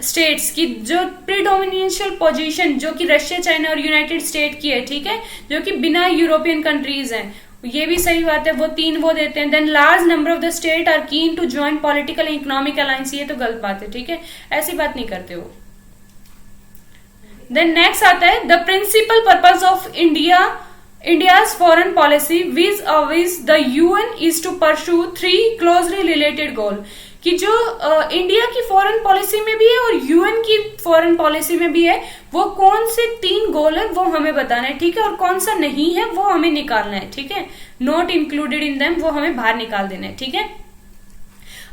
states की, जो प्रीडोमिनेंशियल पोजीशन जो कि रशिया, चाइना और यूनाइटेड स्टेट की है, ठीक है, जो कि बिना यूरोपियन कंट्रीज हैं, ये भी सही बात है, वो 3 वो देते हैं। Then large number of the state are keen to join political and economic alliance, ये तो गलत बात है, ठीक है, ऐसी बात नहीं करते वो। देन नेक्स्ट आता है the principal purpose of India's foreign policy vis-a-vis the UN is to pursue 3 closely related goal, कि जो इंडिया की फॉरेन पॉलिसी में भी है और यूएन की फॉरेन पॉलिसी में भी है, वो कौन से 3 गोल है वो हमें बताना है, ठीक है, और कौन सा नहीं है वो हमें निकालना है, ठीक है, नॉट इंक्लूडेड इन देम वो हमें बाहर निकाल देना है, ठीक है।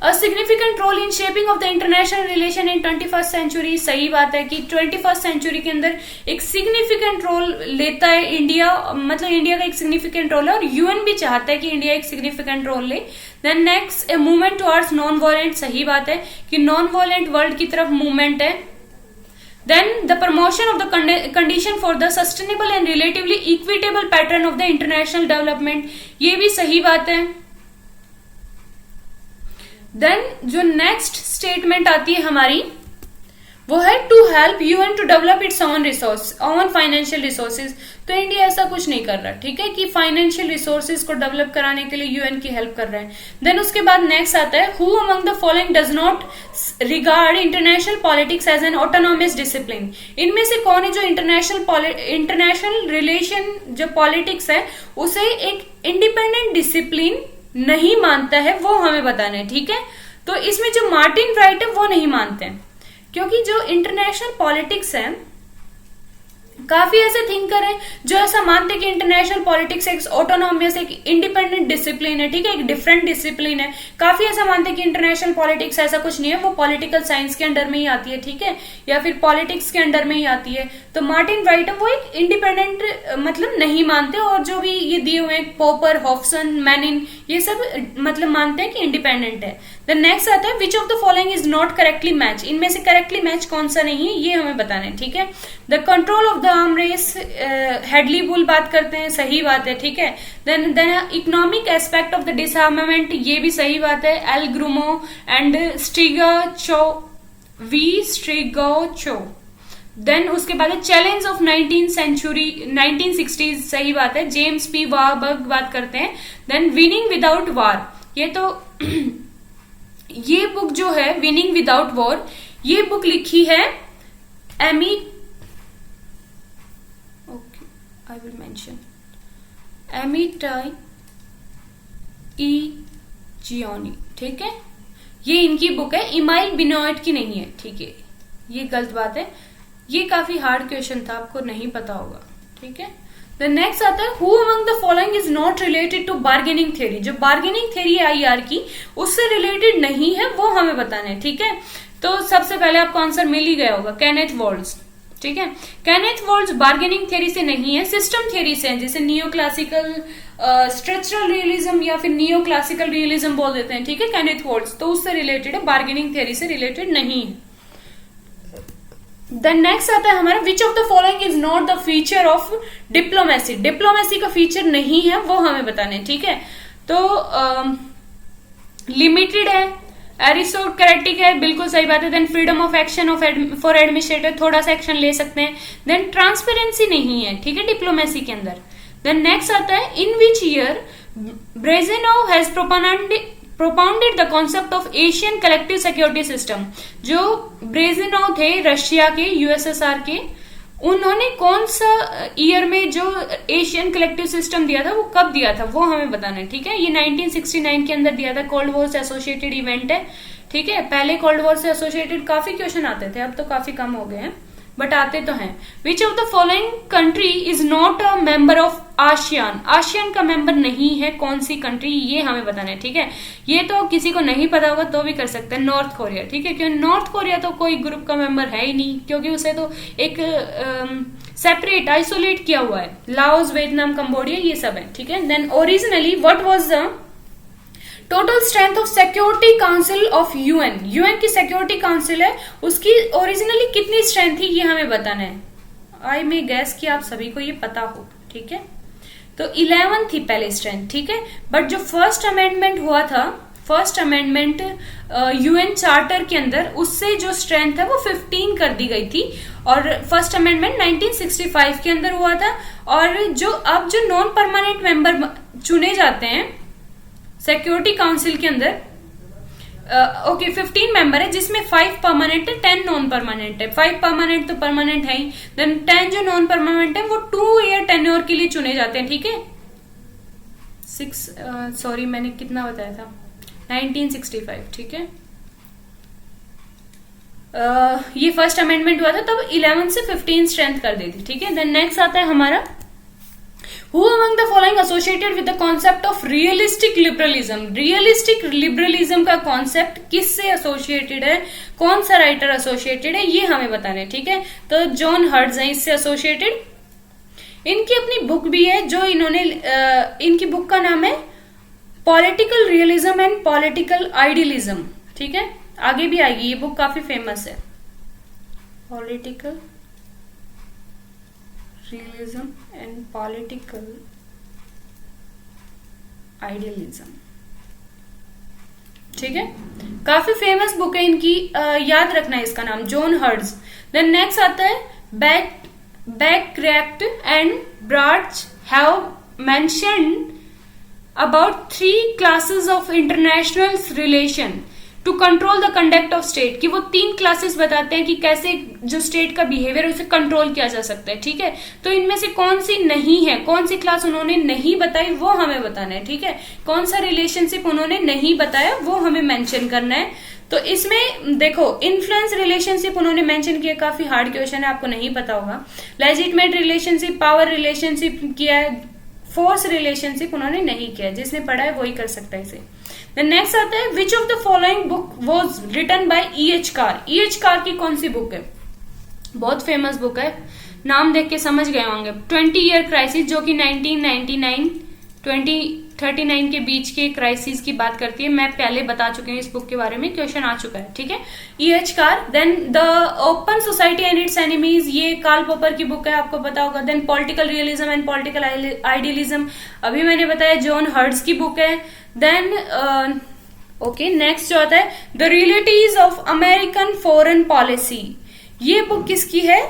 A significant role in shaping of the international relation in 21st century, सही बात है कि 21st century के अंदर एक significant role लेता है इंडिया, मतलब इंडिया का एक significant role है और यूएन भी चाहता है कि इंडिया एक significant role ले। Then next, a movement towards non-violent, सही बात है कि non-violent world की तरफ movement है। Then the promotion of the condition for the sustainable and relatively equitable pattern of the international development, ये भी सही बात है। देन जो नेक्स्ट स्टेटमेंट आती है हमारी वो है to help UN to develop its own financial resources, तो इंडिया ऐसा कुछ नहीं कर रहा, ठीक है, कि फाइनेंशियल रिसोर्सेज को डेवलप कराने के लिए यूएन की हेल्प कर रहा है। देन उसके बाद नेक्स्ट आता है who among the following does not regard international politics as an autonomous discipline, इनमें से कौन है जो इंटरनेशनल रिलेशन जो पॉलिटिक्स है उसे एक इंडिपेंडेंट डिसिप्लिन नहीं मानता है, वो हमें बताना है, ठीक है। तो इसमें जो मार्टिन राइट है वो नहीं मानते हैं, क्योंकि जो इंटरनेशनल पॉलिटिक्स है काफी ऐसे थिंकर हैं जो ऐसा मानते हैं कि इंटरनेशनल पॉलिटिक्स एक ऑटोनॉमियस एक इंडिपेंडेंट डिसिप्लिन है, ठीक है, एक डिफरेंट डिसिप्लिन है। काफी ऐसा मानते हैं कि इंटरनेशनल पॉलिटिक्स ऐसा कुछ नहीं है, वो पॉलिटिकल साइंस के अंडर में ही आती है, ठीक है, या फिर पॉलिटिक्स के अंडर में ही आती है। तो मार्टिन राइट वो एक इंडिपेंडेंट मतलब नहीं मानते, और जो भी ये दिए हुए हैं पॉपर, हॉफसन, मैनिन, ये सब मतलब मानते हैं कि इंडिपेंडेंट है। देन नेक्स्ट आता है which of the following is not correctly match, इनमें से करेक्टली मैच कौन सा नहीं है ये हमें बताना है, ठीक है। The control of the arm race, Hedley Bull बात करते हैं, सही बात है, ठीक है। Then economic aspect of the disarmament, ये भी सही बात है, एल ग्रूमो एंड स्ट्रिगोचो। देन उसके बाद है चैलेंज ऑफ 1960s, सही बात है, जेम्स पी वारबर्ग बात करते हैं। देन विनिंग विदाउट वार, ये तो ये बुक जो है विनिंग विदाउट वॉर, ये बुक लिखी है Ami, okay I will mention Amitai Etzioni, ठीक है, ये इनकी बुक है, इमाइल बिनोइट की नहीं है, ठीक है, ये गलत बात है, ये काफी हार्ड क्वेश्चन था, आपको नहीं पता होगा, ठीक है। द नेक्स्ट आता है who among the following is not related to bargaining theory, जो बार्गेनिंग थ्योरी है आईआर की उससे रिलेटेड नहीं है वो हमें बताना है, ठीक है। तो सबसे पहले आपको आंसर मिल ही गया होगा, केनेथ वॉल्स, ठीक है। केनेथ वॉल्स बार्गेनिंग थ्योरी से नहीं है, सिस्टम थ्योरी से है, जैसे नियो क्लासिकल स्ट्रक्चरल रियलिज्म या फिर नियो क्लासिकल रियलिज्म बोल देते हैं, ठीक है, केनेथ वॉल्स, तो उससे रिलेटेड है, बार्गेनिंग थ्योरी से रिलेटेड नहीं है। देन नेक्स्ट आता है हमारा which of the following is not the feature of diplomacy, diplomacy का फीचर नहीं है वो हमें बताना है, ठीक है। तो लिमिटेड है, एरिस्टोक्रेटिक है, बिल्कुल सही बात है। Then freedom of action for administrator, थोड़ा सा एक्शन ले सकते हैं। देन ट्रांसपेरेंसी नहीं है, ठीक है, डिप्लोमेसी के अंदर। देन नेक्स्ट आता है in which year Brezhnev has propounded the concept of Asian collective security system, जो ब्रेजिनोव थे रशिया के, यूएसएसआर के, उन्होंने कौन सा ईयर में जो एशियन कलेक्टिव सिस्टम दिया था वो कब दिया था वो हमें बताना है, ठीक है। ये 1969 के अंदर दिया था, कोल्ड वॉर से एसोसिएटेड इवेंट है, ठीक है। पहले कोल्ड वॉर से एसोसिएटेड काफी क्वेश्चन आते थे, अब तो काफी कम हो गए हैं, बट आते तो हैं। Which of the following country is not a member of ASEAN, ASEAN का मेंबर नहीं है कौन सी कंट्री, ये हमें बताना है, ठीक है। ये तो किसी को नहीं पता होगा तो भी कर सकते हैं, नॉर्थ कोरिया, ठीक है, क्योंकि नॉर्थ कोरिया तो कोई ग्रुप का मेंबर है ही नहीं, क्योंकि उसे तो एक सेपरेट आइसोलेट किया हुआ है, लाओस, वियतनाम, कंबोडिया, ये सब है, ठीक है। Then originally what was the total strength of security council of UN, UN की सिक्योरिटी काउंसिल है, उसकी ओरिजिनली कितनी स्ट्रेंथ थी ये हमें बताना है। आई मे गैस कि आप सभी को ये पता हो, ठीक है। तो 11 थी पहले स्ट्रेंथ, ठीक है। बट जो फर्स्ट अमेंडमेंट हुआ था, फर्स्ट अमेंडमेंट यूएन चार्टर के अंदर, उससे जो स्ट्रेंथ है वो 15 कर दी गई थी। और फर्स्ट अमेंडमेंट 1965 के अंदर हुआ था। और जो अब जो नॉन परमानेंट मेंबर चुने जाते हैं सिक्योरिटी काउंसिल के अंदर, ओके 15 मेंबर है, जिसमें 5 परमानेंट है, 10 नॉन परमानेंट है। 5 परमानेंट तो परमानेंट है ही, देन 10 जो नॉन परमानेंट है वो 2 ईयर टेन्योर के लिए चुने जाते हैं, ठीक है। 6 मैंने कितना बताया था, 1965, ठीक है। ये फर्स्ट अमेंडमेंट हुआ था, तब 11 से 15 स्ट्रेंथ कर दी थी, ठीक है। देन नेक्स्ट आता है हमारा, Who among the following associated with the concept of realistic liberalism? Realistic liberalism का कॉन्सेप्ट किससे एसोसिएटेड है, कौन सा राइटर एसोसिएटेड है, ये हमें बताना है, ठीक है। तो जॉन हर्ट्ज है इससे एसोसिएटेड। इनकी अपनी बुक भी है जो इन्होंने, इनकी बुक का नाम है political realism and political idealism, ठीक है। आगे भी आएगी, ये बुक काफी फेमस है, political realism and political idealism, ठीक है। काफी फेमस बुक है इनकी, याद रखना है इसका नाम, जॉन हर्ट्ज। देन नेक्स्ट आता है Backcraft and Brads have mentioned about 3 classes of international relation to control the conduct of state, कि वो 3 क्लासेस बताते हैं कि कैसे जो स्टेट का बिहेवियर है उसे कंट्रोल किया जा सकता है, ठीक है। तो इनमें से कौन सी नहीं है, कौन सी क्लास उन्होंने नहीं बताई वो हमें बताना है, ठीक है। कौन सा रिलेशनशिप उन्होंने नहीं बताया वो हमें मेंशन करना है। तो इसमें देखो, इन्फ्लुएंस रिलेशनशिप उन्होंने मेंशन किया, काफी हार्ड क्वेश्चन है, आपको नहीं पता होगा। लेजिटिमेट रिलेशनशिप, पावर रिलेशनशिप किया है, फोर्स रिलेशनशिप उन्होंने नहीं किया, जिसने पढ़ा है वही कर सकता है इसे। नेक्स्ट आता है, which of the following book was written by E.H. Carr. E.H. Carr की कौन सी बुक है, बहुत फेमस बुक है, नाम देख के समझ गए होंगे। 20 ईयर क्राइसिस, जो कि 1999 2039 के बीच के क्राइसिस की बात करती है। मैं पहले बता चुकी हूँ इस बुक के बारे में, क्वेश्चन आ चुका है, ठीक है। E.H. Carr. Then the open society and its enemies, ये कार्ल पॉपर की बुक है, आपको पता होगा। Then political realism and political idealism, अभी मैंने बताया जॉन हर्ट्ज की बुक है। देन ओके, नेक्स्ट जो आता है, the realities of American foreign policy, ये बुक किसकी है,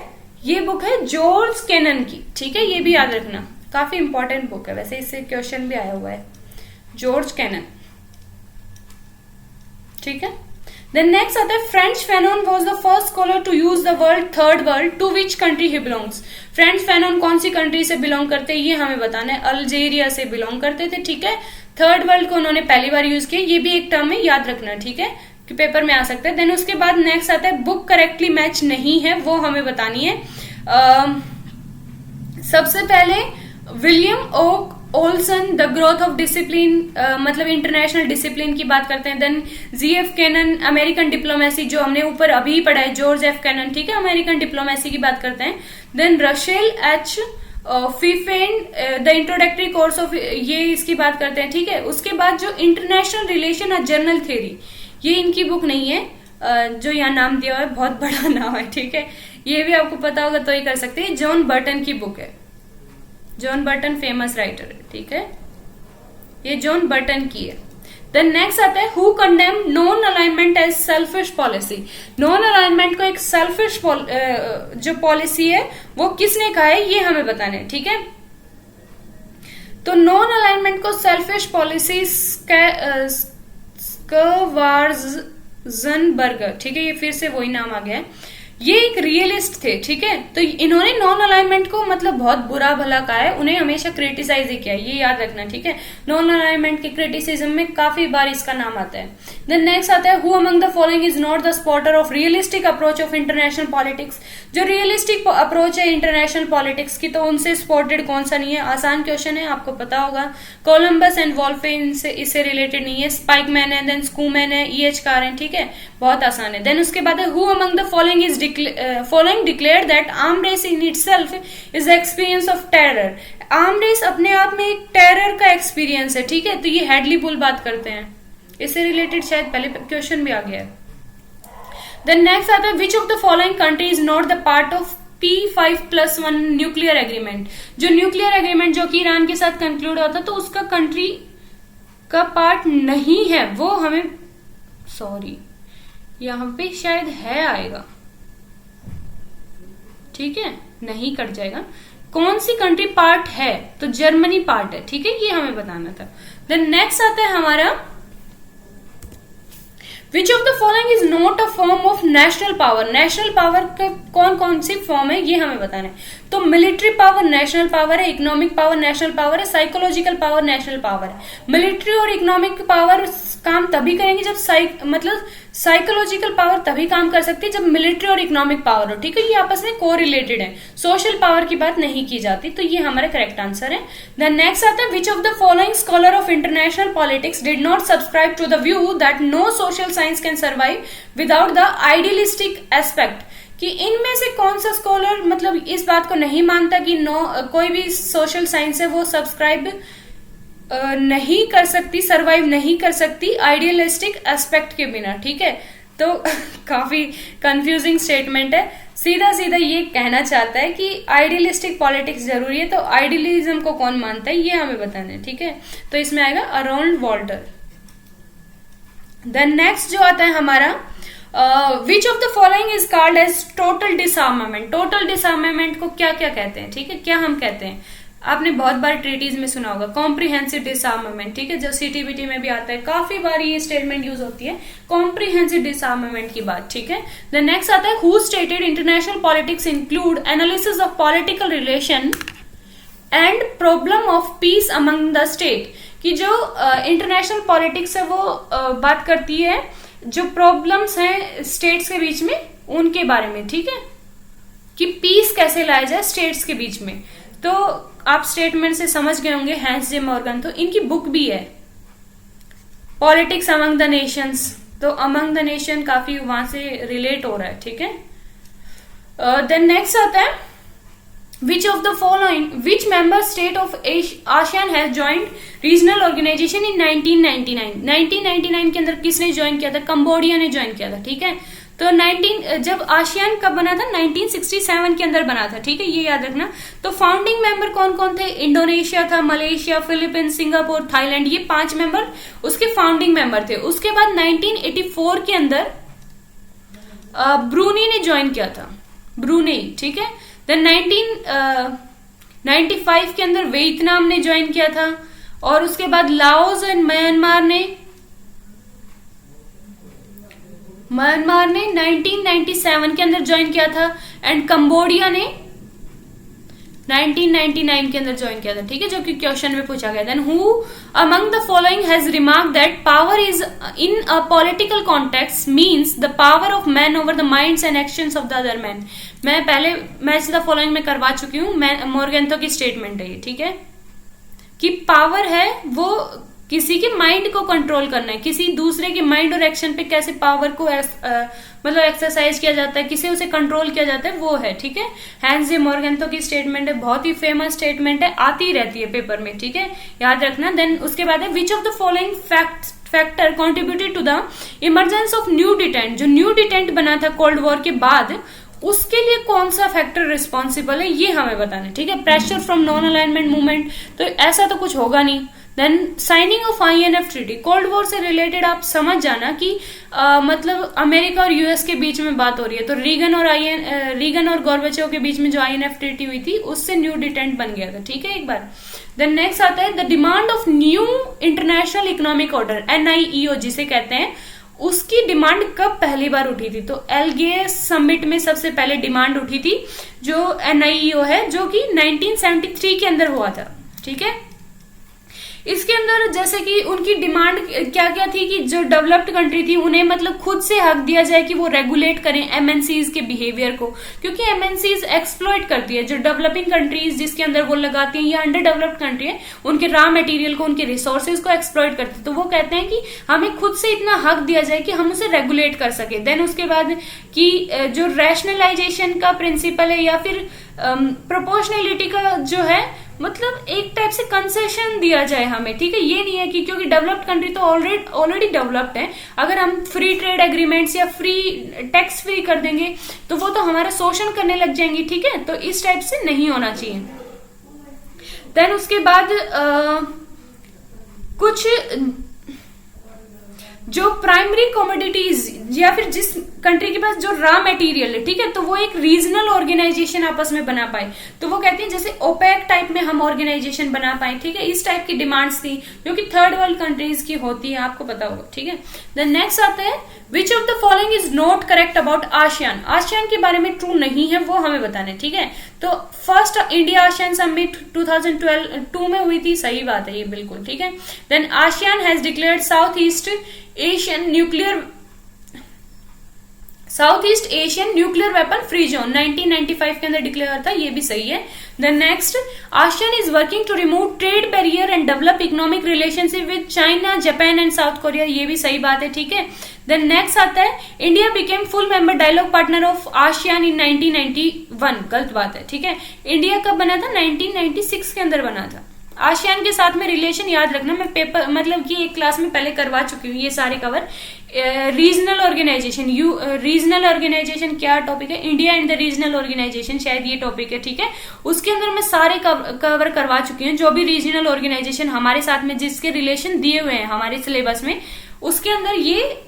ये बुक है जॉर्ज कैनन की, ठीक है। ये भी याद रखना, काफी इंपॉर्टेंट बुक है, वैसे इससे क्वेश्चन भी आया हुआ है, जॉर्ज कैनन, ठीक है। देन नेक्स्ट आता है, Frantz Fanon was the first scholar to use the word third world, to which country he belongs. Frantz Fanon कौन सी कंट्री से बिलोंग करते हैं ये हमें बताना है, अल्जेरिया से बिलोंग करते थे, ठीक है। थर्ड वर्ल्ड को उन्होंने पहली बार यूज किया, ये भी एक टर्म है, याद रखना, ठीक है, कि पेपर में आ सकता है। देन उसके बाद नेक्स्ट आता है, बुक करेक्टली मैच नहीं है, वो हमें बतानी है। सबसे पहले विलियम ओक Olson the growth of discipline, मतलब इंटरनेशनल डिसिप्लिन की बात करते हैं। Then G.F. Cannon American diplomacy, जो हमने ऊपर अभी पढ़ा है, जॉर्ज एफ कैनन, ठीक है, अमेरिकन डिप्लोमेसी की बात करते हैं। Then Russell H Fifen the introductory course of, ये इसकी बात करते हैं, ठीक है। उसके बाद जो इंटरनेशनल रिलेशन और जनरल थ्योरी, ये इनकी बुक नहीं है, जो यहाँ नाम दिया हुआ है बहुत बड़ा नाम है, ठीक है, ये भी आपको पता होगा तो ही कर सकते हैं। जॉन बर्टन की बुक है, जॉन बर्टन फेमस राइटर है, ठीक है, ये जॉन बर्टन की है। देन नेक्स्ट आता है, who condemn non alignment as selfish policy. Non alignment को एक सेल्फिश जो पॉलिसी है वो किसने कहा है ये हमें बताना है, ठीक है। तो नॉन अलाइनमेंट को सेल्फिश पॉलिसी स्कवार्ज़नबर्गर, ठीक है, ये फिर से वही नाम आ गया है। ये एक रियलिस्ट थे, ठीक है। तो इन्होंने नॉन अलाइनमेंट को मतलब बहुत बुरा भला कहा है, उन्हें हमेशा क्रिटिसाइज ही किया है, ये याद रखना, ठीक है। नॉन अलाइनमेंट के क्रिटिसिज्म में काफी बार इसका नाम आता है। देन नेक्स्ट आता है, who among the following is not the spotter of realistic approach of international politics. जो रियलिस्टिक अप्रोच है इंटरनेशनल पॉलिटिक्स की, तो उनसे स्पॉटेड कौन सा नहीं है। आसान क्वेश्चन है, आपको पता होगा। कोलंबस एंड वॉल्फे इससे रिलेटेड नहीं है। स्पाइकमैन है, देन स्कूमैन है, E.H. कार है, ठीक है, बहुत आसान है। देन उसके बाद है, who among the following is following declared that arm race in itself is the experience of terror। Arm race अपने आप में एक टेरर का एक्सपीरियंस है, ठीक है। तो ये हेडली बुल बात करते हैं, इससे रिलेटेड शायद पहले क्वेश्चन भी आ गया है। देन नेक्स्ट आता है which of the following country is not the part of P5+1 nuclear agreement. जो न्यूक्लियर एग्रीमेंट जो कि ईरान के साथ कंक्लूड होता तो उसका कंट्री का पार्ट नहीं है, वो हमें सॉरी यहां पे शायद है आएगा, ठीक है, नहीं कट जाएगा। कौन सी कंट्री पार्ट है, तो जर्मनी पार्ट है, ठीक है, ये हमें बताना था। देन नेक्स्ट आता है हमारा which of the following is not a form of national power. National power का कौन कौन सी फॉर्म है ये हमें बताना है। तो मिलिट्री पावर नेशनल पावर है, इकोनॉमिक पावर नेशनल पावर है, साइकोलॉजिकल पावर नेशनल पावर है। मिलिट्री और इकोनॉमिक पावर काम तभी करेंगे जब मतलब साइकोलॉजिकल पावर तभी काम कर सकती है जब मिलिट्री और इकोनॉमिक पावर हो, ठीक है, ये आपस में को रिलेटेड है। सोशल पावर की बात नहीं की जाती, तो ये हमारा करेक्ट आंसर है। देन नेक्स्ट आता है which of the following scholar of international politics did not subscribe to the view that no social science can survive without the idealistic aspect. कि इनमें से कौन सा स्कॉलर मतलब इस बात को नहीं मानता कि कोई भी सोशल साइंस है वो सब्सक्राइब नहीं कर सकती, सरवाइव नहीं कर सकती आइडियलिस्टिक एस्पेक्ट के बिना, ठीक है। तो काफी कंफ्यूजिंग स्टेटमेंट है। सीधा सीधा ये कहना चाहता है कि आइडियलिस्टिक पॉलिटिक्स जरूरी है, तो आइडियलिज्म को कौन मानता है ये हमें बताना है, ठीक है। तो इसमें आएगा अराउंड वॉल्टर। देन नेक्स्ट जो आता है हमारा which of the following is called as total disarmament. Total disarmament को क्या क्या कहते हैं, ठीक है, क्या हम कहते हैं, आपने बहुत बार ट्रीटीज में सुना होगा कॉम्प्रिहेंसिव डिसआर्मामेंट, ठीक है, जो सीटीबीटी में भी आता है, काफी बार ये स्टेटमेंट यूज होती है कॉम्प्रिहेंसिव डिसआर्मामेंट की बात, ठीक है। द नेक्स्ट आता है who stated international politics include analysis of political relation and problem of peace among the state. कि जो इंटरनेशनल पॉलिटिक्स है वो बात करती है जो प्रॉब्लम्स हैं स्टेट्स के बीच में उनके बारे में, ठीक है, कि पीस कैसे लाया जाए स्टेट्स के बीच में। तो आप स्टेटमेंट से समझ गए होंगे हैंस जे मॉर्गन, तो इनकी बुक भी है पॉलिटिक्स अमंग द नेशंस, तो अमंग द नेशन काफी वहां से रिलेट हो रहा है, ठीक है। देन नेक्स्ट आता है which of the following which member state of ASEAN has joined regional organisation in 1999। 1999 के अंदर किसने ज्वाइन किया था, कंबोडिया ने ज्वाइन किया था, ठीक है। तो जब आसियान कब बना था, 1967 के अंदर बना था, ठीक है, ये याद रखना। तो फाउंडिंग मेंबर कौन कौन थे, इंडोनेशिया था, मलेशिया, फिलीपींस, सिंगापुर, थाईलैंड, ये 5 मेंबर उसके फाउंडिंग मेंबर थे। उसके बाद 1984 के अंदर ब्रूनेई ने ज्वाइन किया था, ब्रूनेई, ठीक है। देन 1995 के अंदर वियतनाम ने ज्वाइन किया था, और उसके बाद लाओस एंड म्यांमार ने 1997 के अंदर ज्वाइन किया था, एंड कंबोडिया ने 1999 के अंदर ज्वाइन किया था, ठीक है, जो कि क्वेश्चन में पूछा गया। Then who among the following has remark that power is in a political context means the power of man over the minds and actions of the other man. मैं पहले मैच द फॉलोइंग में करवा चुकी हूं, मोर्गेंथो की statement है ये, ठीक है, कि पावर है वो किसी के माइंड को कंट्रोल करना है, किसी दूसरे के माइंड और एक्शन पे कैसे पावर को मतलब एक्सरसाइज किया जाता है, किसे उसे कंट्रोल किया जाता है, वो है, ठीक है। हैंस जे मॉर्गेंथो की स्टेटमेंट है, बहुत ही फेमस स्टेटमेंट है, आती रहती है पेपर में, ठीक है, याद रखना। देन उसके बाद है which of the following factor contributed to the emergence of new detente. जो न्यू डिटेंट बना था कोल्ड वॉर के बाद, उसके लिए कौन सा फैक्टर रिस्पॉन्सिबल है ये हमें बताना है, ठीक है। Pressure from non alignment movement, तो ऐसा तो कुछ होगा नहीं। Then signing of INF treaty, cold war से रिलेटेड आप समझ जाना कि मतलब अमेरिका और यूएस के बीच में बात हो रही है, तो रीगन और गॉर्बेचोव के बीच में जो INF ट्रीटी हुई थी उससे न्यू डिटेंट बन गया था, ठीक है, एक बार। देन नेक्स्ट आता है the demand of new international economic order, NIEO जिसे कहते हैं, उसकी डिमांड कब पहली बार उठी थी। तो एलगे समिट में सबसे पहले डिमांड उठी थी जो NIEO है, जो कि 1973 के अंदर हुआ था, ठीक है। इसके अंदर जैसे कि उनकी डिमांड क्या क्या थी कि जो डेवलप्ड कंट्री थी उन्हें मतलब खुद से हक दिया जाए कि वो रेगुलेट करें MNCs के बिहेवियर को, क्योंकि MNCs एक्सप्लॉइट करती है जो डेवलपिंग कंट्रीज जिसके अंदर वो लगाती हैं या अंडर डेवलप्ड कंट्री है उनके रॉ मटेरियल को, उनके रिसोर्सेज को एक्सप्लॉइट करती है। तो वो कहते हैं कि हमें खुद से इतना हक दिया जाए कि हम उसे रेगुलेट कर सके। देन उसके बाद कि जो रैशनलाइजेशन का प्रिंसिपल है या फिर प्रोपोर्शनलिटी का जो है मतलब एक टाइप से कंसेशन दिया जाए हमें, ठीक है। ये नहीं है कि क्योंकि डेवलप्ड कंट्री तो ऑलरेडी डेवलप्ड है, अगर हम फ्री ट्रेड एग्रीमेंट्स या फ्री टैक्स फ्री कर देंगे तो वो तो हमारा शोषण करने लग जाएंगी, ठीक है। तो इस टाइप से नहीं होना चाहिए। देन उसके बाद कुछ जो प्राइमरी कमोडिटीज या फिर जिस कंट्री के पास जो रॉ मटेरियल है, ठीक है, तो वो एक रीजनल ऑर्गेनाइजेशन आपस में बना पाए, तो वो कहते हैं जैसे ओपेक टाइप में हम ऑर्गेनाइजेशन बना पाए, ठीक है। इस टाइप की डिमांड्स थी जो कि थर्ड वर्ल्ड कंट्रीज की होती है, आपको पता होगा, ठीक है। देन नेक्स्ट आता है which of the following is not correct about ASEAN. ASEAN के बारे में ट्रू नहीं है, वो हमें बताना है, ठीक है। तो फर्स्ट इंडिया आसियान समिट 2012 में हुई थी, सही बात है ये बिल्कुल, ठीक है। Then ASEAN has declared South East Asian nuclear weapon free zone 1995 के अंदर डिक्लेयर था, ये भी सही है। Then next ASEAN is working to remove trade barrier and develop economic relationship with China, Japan and South Korea, ये भी सही बात है, ठीक है। देन नेक्स्ट आता है India became full member dialogue partner of ASEAN in 1991, गलत बात है, ठीक है। इंडिया कब बना था? 1996 के अंदर बना था। आसियान के साथ में रिलेशन याद रखना, मैं पेपर मतलब कि एक क्लास में पहले करवा चुकी हूँ ये सारे कवर। रीजनल ऑर्गेनाइजेशन क्या टॉपिक है? India and the regional organization, शायद ये टॉपिक है, ठीक है। उसके अंदर मैं सारे कवर करवा चुकी हूँ, जो भी रीजनल ऑर्गेनाइजेशन हमारे साथ में जिसके रिलेशन दिए हुए हैं हमारे सिलेबस में, उसके अंदर ये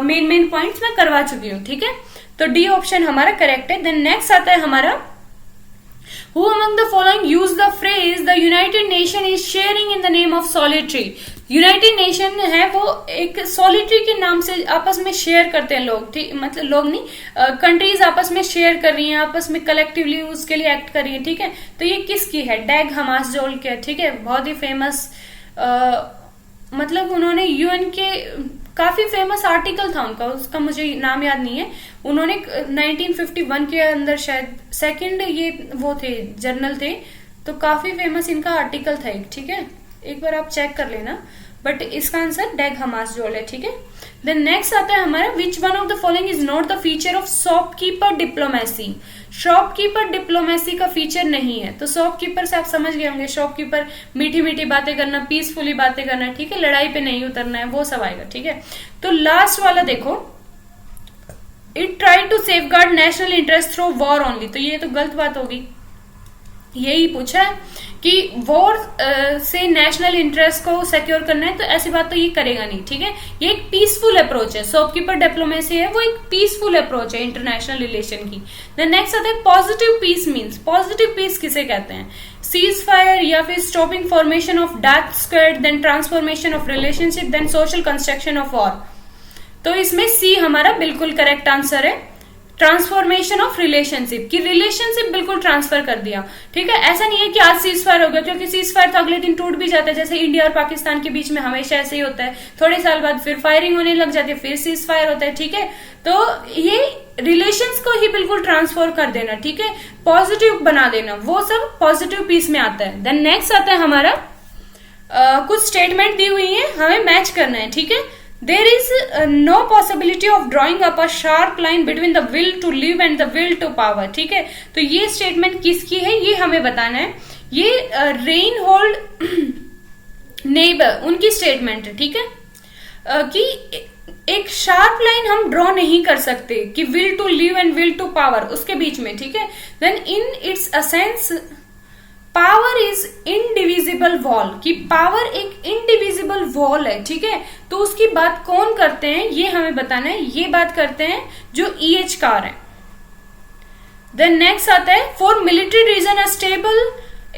मेन पॉइंट्स मैं करवा चुकी हूँ, ठीक है। तो डी ऑप्शन हमारा करेक्ट है। देन नेक्स्ट आता है हमारा Who among the following use the phrase the United Nation is sharing in the name of solitary? United nation है वो एक सॉलिटरी के नाम से आपस में शेयर करते हैं लोग, ठीक, मतलब लोग नहीं, कंट्रीज आपस में शेयर कर रही हैं, आपस में कलेक्टिवली उसके लिए एक्ट कर रही है, ठीक है। तो ये किसकी है? डैग हमासजोल के, ठीक है, बहुत ही फेमस, मतलब उन्होंने यूएन के काफी फेमस आर्टिकल था उनका, उसका मुझे नाम याद नहीं है, उन्होंने 1951 के अंदर शायद सेकंड ये वो थे जर्नल थे, तो काफी फेमस इनका आर्टिकल था एक, ठीक है, एक बार आप चेक कर लेना। बट इसका आंसर डैग हमासजोल है, ठीक है। देन नेक्स्ट आता है हमारा which one of the following is not the feature of shopkeeper diplomacy. Shopkeeper diplomacy का फीचर नहीं है, तो शॉपकीपर से आप समझ गए होंगे, शॉपकीपर मीठी मीठी बातें करना, पीसफुली बातें करना, ठीक है, लड़ाई पे नहीं उतरना है, वो सब आएगा, ठीक है। तो लास्ट वाला देखो, it try to safeguard national interest through war only, तो ये तो गलत बात होगी, यही पूछा है कि वॉर से नेशनल इंटरेस्ट को सिक्योर करना है, तो ऐसी बात तो ये करेगा नहीं, ठीक है। ये एक पीसफुल अप्रोच है, शॉपकीपर डिप्लोमेसी है वो एक पीसफुल अप्रोच है इंटरनेशनल रिलेशन की। देन नेक्स्ट आता है positive peace means. Positive peace किसे कहते हैं? सीज फायर या फिर stopping formation of dark squad, then transformation of relationship, then social construction of war. तो इसमें सी हमारा बिल्कुल करेक्ट आंसर है, ट्रांसफॉर्मेशन ऑफ रिलेशनशिप, की रिलेशनशिप बिल्कुल ट्रांसफर कर दिया, ठीक है। ऐसा नहीं है कि आज सीज फायर हो गया, क्योंकि सीज फायर तो अगले दिन टूट भी जाता है, जैसे इंडिया और पाकिस्तान के बीच में हमेशा ऐसे ही होता है, थोड़े साल बाद फिर फायरिंग होने लग जाती है, फिर सीज फायर होता है, ठीक है। तो ये रिलेशंस को ही बिल्कुल ट्रांसफर कर देना, ठीक है, पॉजिटिव बना देना, वो सब पॉजिटिव पीस में आता है। देन नेक्स्ट आता है हमारा कुछ स्टेटमेंट दी हुई है, हमें मैच करना है, ठीक है। There is no possibility of drawing up a sharp line between the will to live and the will to power, ठीक है। तो ये स्टेटमेंट किसकी है ये हमें बताना है, ये रेनहोल्ड नेबर उनकी स्टेटमेंट है, ठीक है, कि एक शार्प लाइन हम ड्रॉ नहीं कर सकते कि will to live and will to power उसके बीच में, ठीक है। Then in its essence power is indivisible wall, कि पावर एक इनडिविजिबल वॉल है, ठीक है। तो उसकी बात कौन करते हैं ये हमें बताना है, ये बात करते हैं जो EH कार है। देन नेक्स्ट आता है for military reason a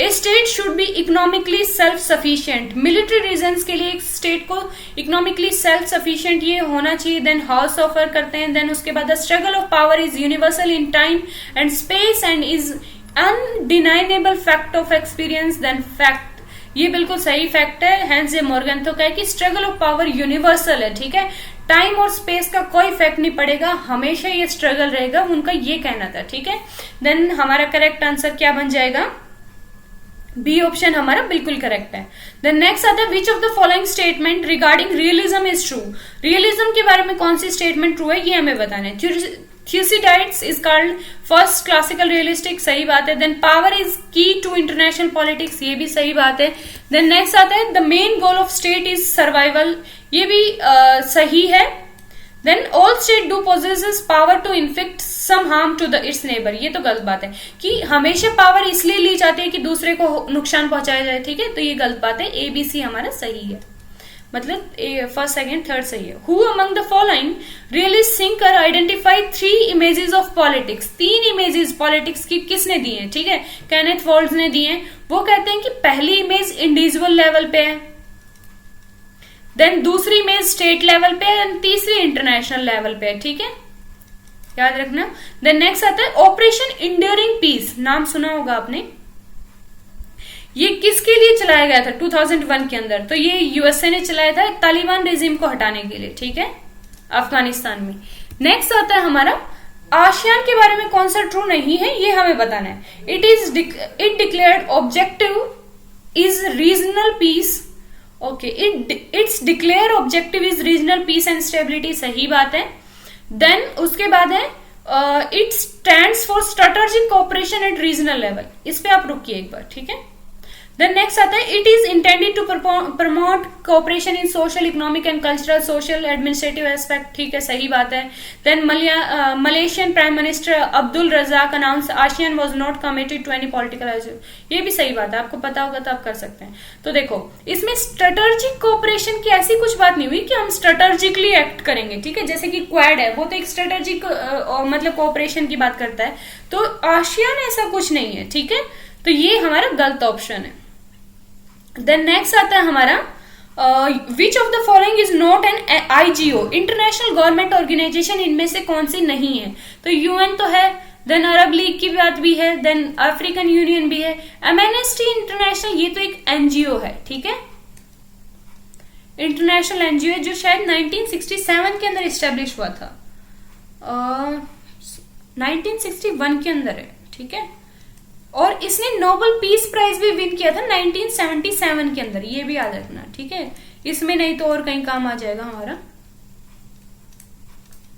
state should be economically self sufficient. Military reason के लिए एक स्टेट को इकोनॉमिकली सेल्फ सफिशिएंट ये होना चाहिए। देन हाउस ऑफर करते हैं। देन उसके बाद the struggle of power is universal in time and space and is undeniable fact of experience. Then fact, ये बिल्कुल सही फैक्ट है, हैंस जे मॉर्गन तो कहे कि स्ट्रगल ऑफ पावर यूनिवर्सल है, ठीक है, टाइम और स्पेस का कोई इफेक्ट नहीं पड़ेगा, हमेशा ये स्ट्रगल रहेगा, उनका ये कहना था, ठीक है। देन हमारा करेक्ट आंसर क्या बन जाएगा? बी ऑप्शन हमारा बिल्कुल करेक्ट है। देन नेक्स्ट आता है which of the following statement regarding realism is true. Realism के बारे में कौन सी स्टेटमेंट ट्रू है ये हमें बताना है। Thucydides is called first classical realistic, सही बात है. Then power is key to international politics, ये भी सही बात है. देन नेक्स्ट आता है the main goal of state is survival, ये भी सही है. Then all state do possesses power to inflict some harm to the its neighbour, ये तो गलत बात है कि हमेशा पावर इसलिए ली जाती है कि दूसरे को नुकसान पहुंचाया जाए. ठीक है, तो ये गलत बात है. ABC हमारा सही है, मतलब फर्स्ट सेकंड थर्ड सही है. Who among the following realist thinker identify 3 images of politics, 3 images politics की किसने दी है. ठीक है, केनेथ वॉल्ड्स ने दी है. वो कहते हैं कि पहली इमेज इंडिविजुअल लेवल पे है, देन दूसरी इमेज स्टेट लेवल पे है, तीसरी इंटरनेशनल लेवल पे है. ठीक है, याद रखना. देन नेक्स्ट आता है ऑपरेशन इंड्यूरिंग पीस, नाम सुना होगा आपने. ये किसके लिए चलाया गया था 2001 के अंदर, तो ये यूएसए ने चलाया था तालिबान रेजिम को हटाने के लिए. ठीक है, अफगानिस्तान में. नेक्स्ट आता है हमारा आसियान के बारे में कौन सा ट्रू नहीं है, ये हमें बताना है. It declared objective is regional piece. Okay, it's declare objective is regional piece and stability, सही बात है. देन उसके बाद है it stands for strategic cooperation eight regional level, इस पे आप रुकिए एक बार. ठीक है, देन नेक्स्ट आता है it is intended to promote cooperation in social, economic and cultural, social, administrative aspect. ठीक है, सही बात है. Then Malaysian prime minister Abdul Razak announce ASEAN was not committed to any political issue, ये भी सही बात है. आपको पता होगा तो आप कर सकते हैं. तो देखो इसमें स्ट्रेटेजिक कोऑपरेशन की ऐसी कुछ बात नहीं हुई कि हम स्ट्रेटेजिकली एक्ट करेंगे. ठीक है, जैसे कि क्वाड है वो तो एक स्ट्रेटेजिक मतलब कोऑपरेशन की बात करता है, तो आसियान ऐसा कुछ नहीं है. ठीक है, तो ये हमारा गलत ऑप्शन है. देन नेक्स्ट आता है हमारा which of the following is not an IGO, international government organization, इनमें से कौन सी नहीं है. तो UN तो है, देन अरब लीग की बात भी है, देन अफ्रीकन यूनियन भी है. एमनेस्टी इंटरनेशनल ये तो एक NGO है. ठीक है, इंटरनेशनल NGO है जो शायद 1967 के अंदर इस्टेब्लिश हुआ था, 1961 के अंदर है. ठीक है, और इसने नोबेल पीस प्राइज भी विन किया था 1977 के अंदर, ये भी याद रखना. ठीक है, इसमें नहीं तो और कहीं काम आ जाएगा हमारा.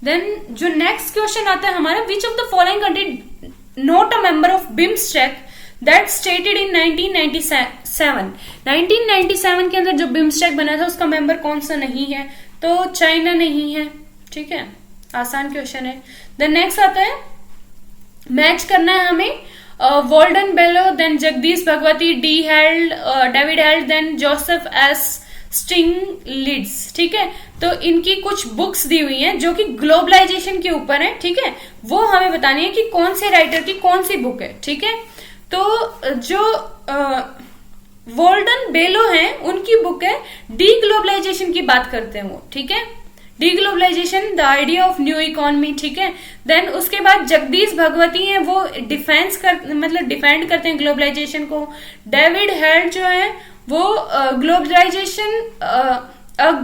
देन जो नेक्स्ट क्वेश्चन आता है हमारा which of the following country not a member of BIMSTEC that stated in 1997. 1997 के अंदर जो बिम्स्टेक बना था उसका मेंबर कौन सा नहीं है, तो चाइना नहीं है. ठीक है, आसान क्वेश्चन है. देन नेक्स्ट आता है मैच करना है हमें Walden Bello, then Jagdish Bhagwati, David Held, then Joseph S Stiglitz. ठीक है, तो इनकी कुछ बुक्स दी हुई हैं जो कि ग्लोबलाइजेशन के ऊपर है. ठीक है, वो हमें बतानी है कि कौन से राइटर की कौन सी बुक है. ठीक है, तो जो वॉल्डन बेलो हैं उनकी बुक है डी ग्लोबलाइजेशन की बात करते हैं वो. ठीक है, deglobalisation the idea of new economy. ठीक है, देन उसके बाद जगदीश भगवती हैं वो डिफेंड करते हैं ग्लोबलाइजेशन को. डेविड हेल्ड जो है वो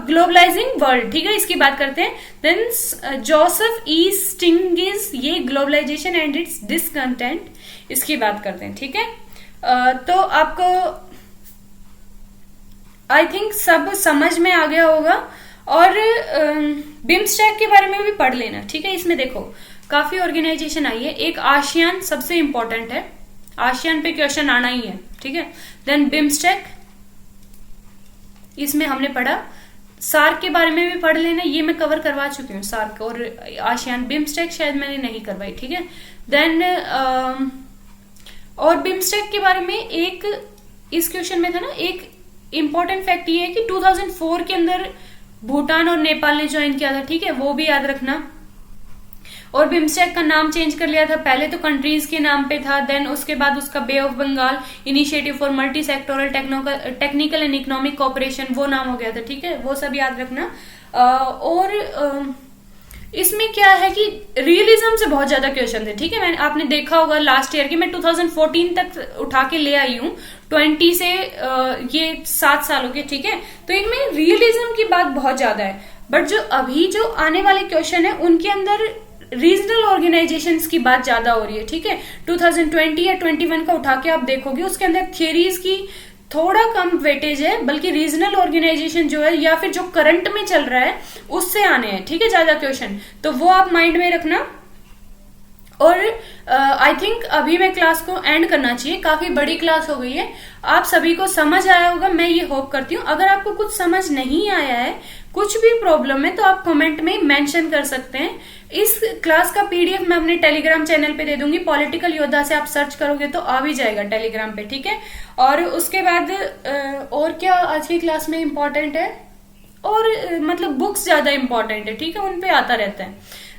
ग्लोबलाइजिंग वर्ल्ड, ठीक है, इसकी बात करते हैं. देन जोसेफ ई स्टिंगिस ये ग्लोबलाइजेशन एंड इट्स डिसकंटेंट, इसकी बात करते हैं. ठीक है, तो आपको आई थिंक सब समझ में आ गया होगा. और बिम्स्टेक के बारे में भी पढ़ लेना. ठीक है, इसमें देखो काफी ऑर्गेनाइजेशन आई है. एक आसियान सबसे इंपॉर्टेंट है, आसियान पे क्वेश्चन आना ही है. ठीक है, देन बिम्स्टेक इसमें हमने पढ़ा. सार्क के बारे में भी पढ़ लेना, ये मैं कवर करवा चुकी हूँ. सार्क और आसियान, बिम्स्टेक शायद मैंने नहीं करवाई. ठीक है, देन और बिम्स्टेक के बारे में एक इस क्वेश्चन में था ना, एक इंपॉर्टेंट फैक्ट ये है कि 2004 के अंदर भूटान और नेपाल ने ज्वाइन किया था. ठीक है, वो भी याद रखना. और बिम्स्टेक का नाम चेंज कर लिया था, पहले तो कंट्रीज के नाम पे था, देन उसके बाद उसका bay of Bengal initiative for multi sectoral technical and economic cooperation वो नाम हो गया था. ठीक है, वो सब याद रखना. और इसमें क्या है कि रियलिज्म से बहुत ज्यादा क्वेश्चन थे. ठीक है, आपने देखा होगा लास्ट ईयर की मैं 2014 तक उठा के ले आई हूँ, 20 से ये 7 सालों के. ठीक है, तो इनमें रियलिज्म की बात बहुत ज्यादा है. बट जो अभी जो आने वाले क्वेश्चन है उनके अंदर रीजनल ऑर्गेनाइजेशंस की बात ज्यादा हो रही है. ठीक है, 2020 या 21 का उठा के आप देखोगे उसके अंदर थियरीज की थोड़ा कम वेटेज है, बल्कि रीजनल ऑर्गेनाइजेशन जो है या फिर जो करंट में चल रहा है उससे आने हैं. ठीक है, ज्यादा क्वेश्चन, तो वो आप माइंड में रखना. और आई थिंक अभी मैं क्लास को एंड करना चाहिए, काफी बड़ी क्लास हो गई है। आप सभी को समझ आया होगा, मैं ये होप करती हूँ। अगर आपको कुछ समझ नहीं आया है, कुछ भी प्रॉब्लम है, तो आप कमेंट में मेंशन कर सकते हैं। इस क्लास का पीडीएफ मैं अपने टेलीग्राम चैनल पे दे दूंगी, पॉलिटिकल योद्धा से आप सर्च करोगे तो आ भी जाएगा टेलीग्राम पे, ठीक है। और उसके बाद और क्या आज की क्लास में इम्पोर्टेंट है, और मतलब बुक्स ज्यादा इम्पोर्टेंट है, ठीक है, उनपे आता रहता है।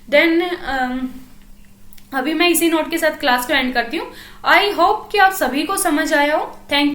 देन अभी मैं इसी नोट के साथ क्लास को एंड करती हूँ। आई होप कि आप सभी को समझ आया हो। थैंक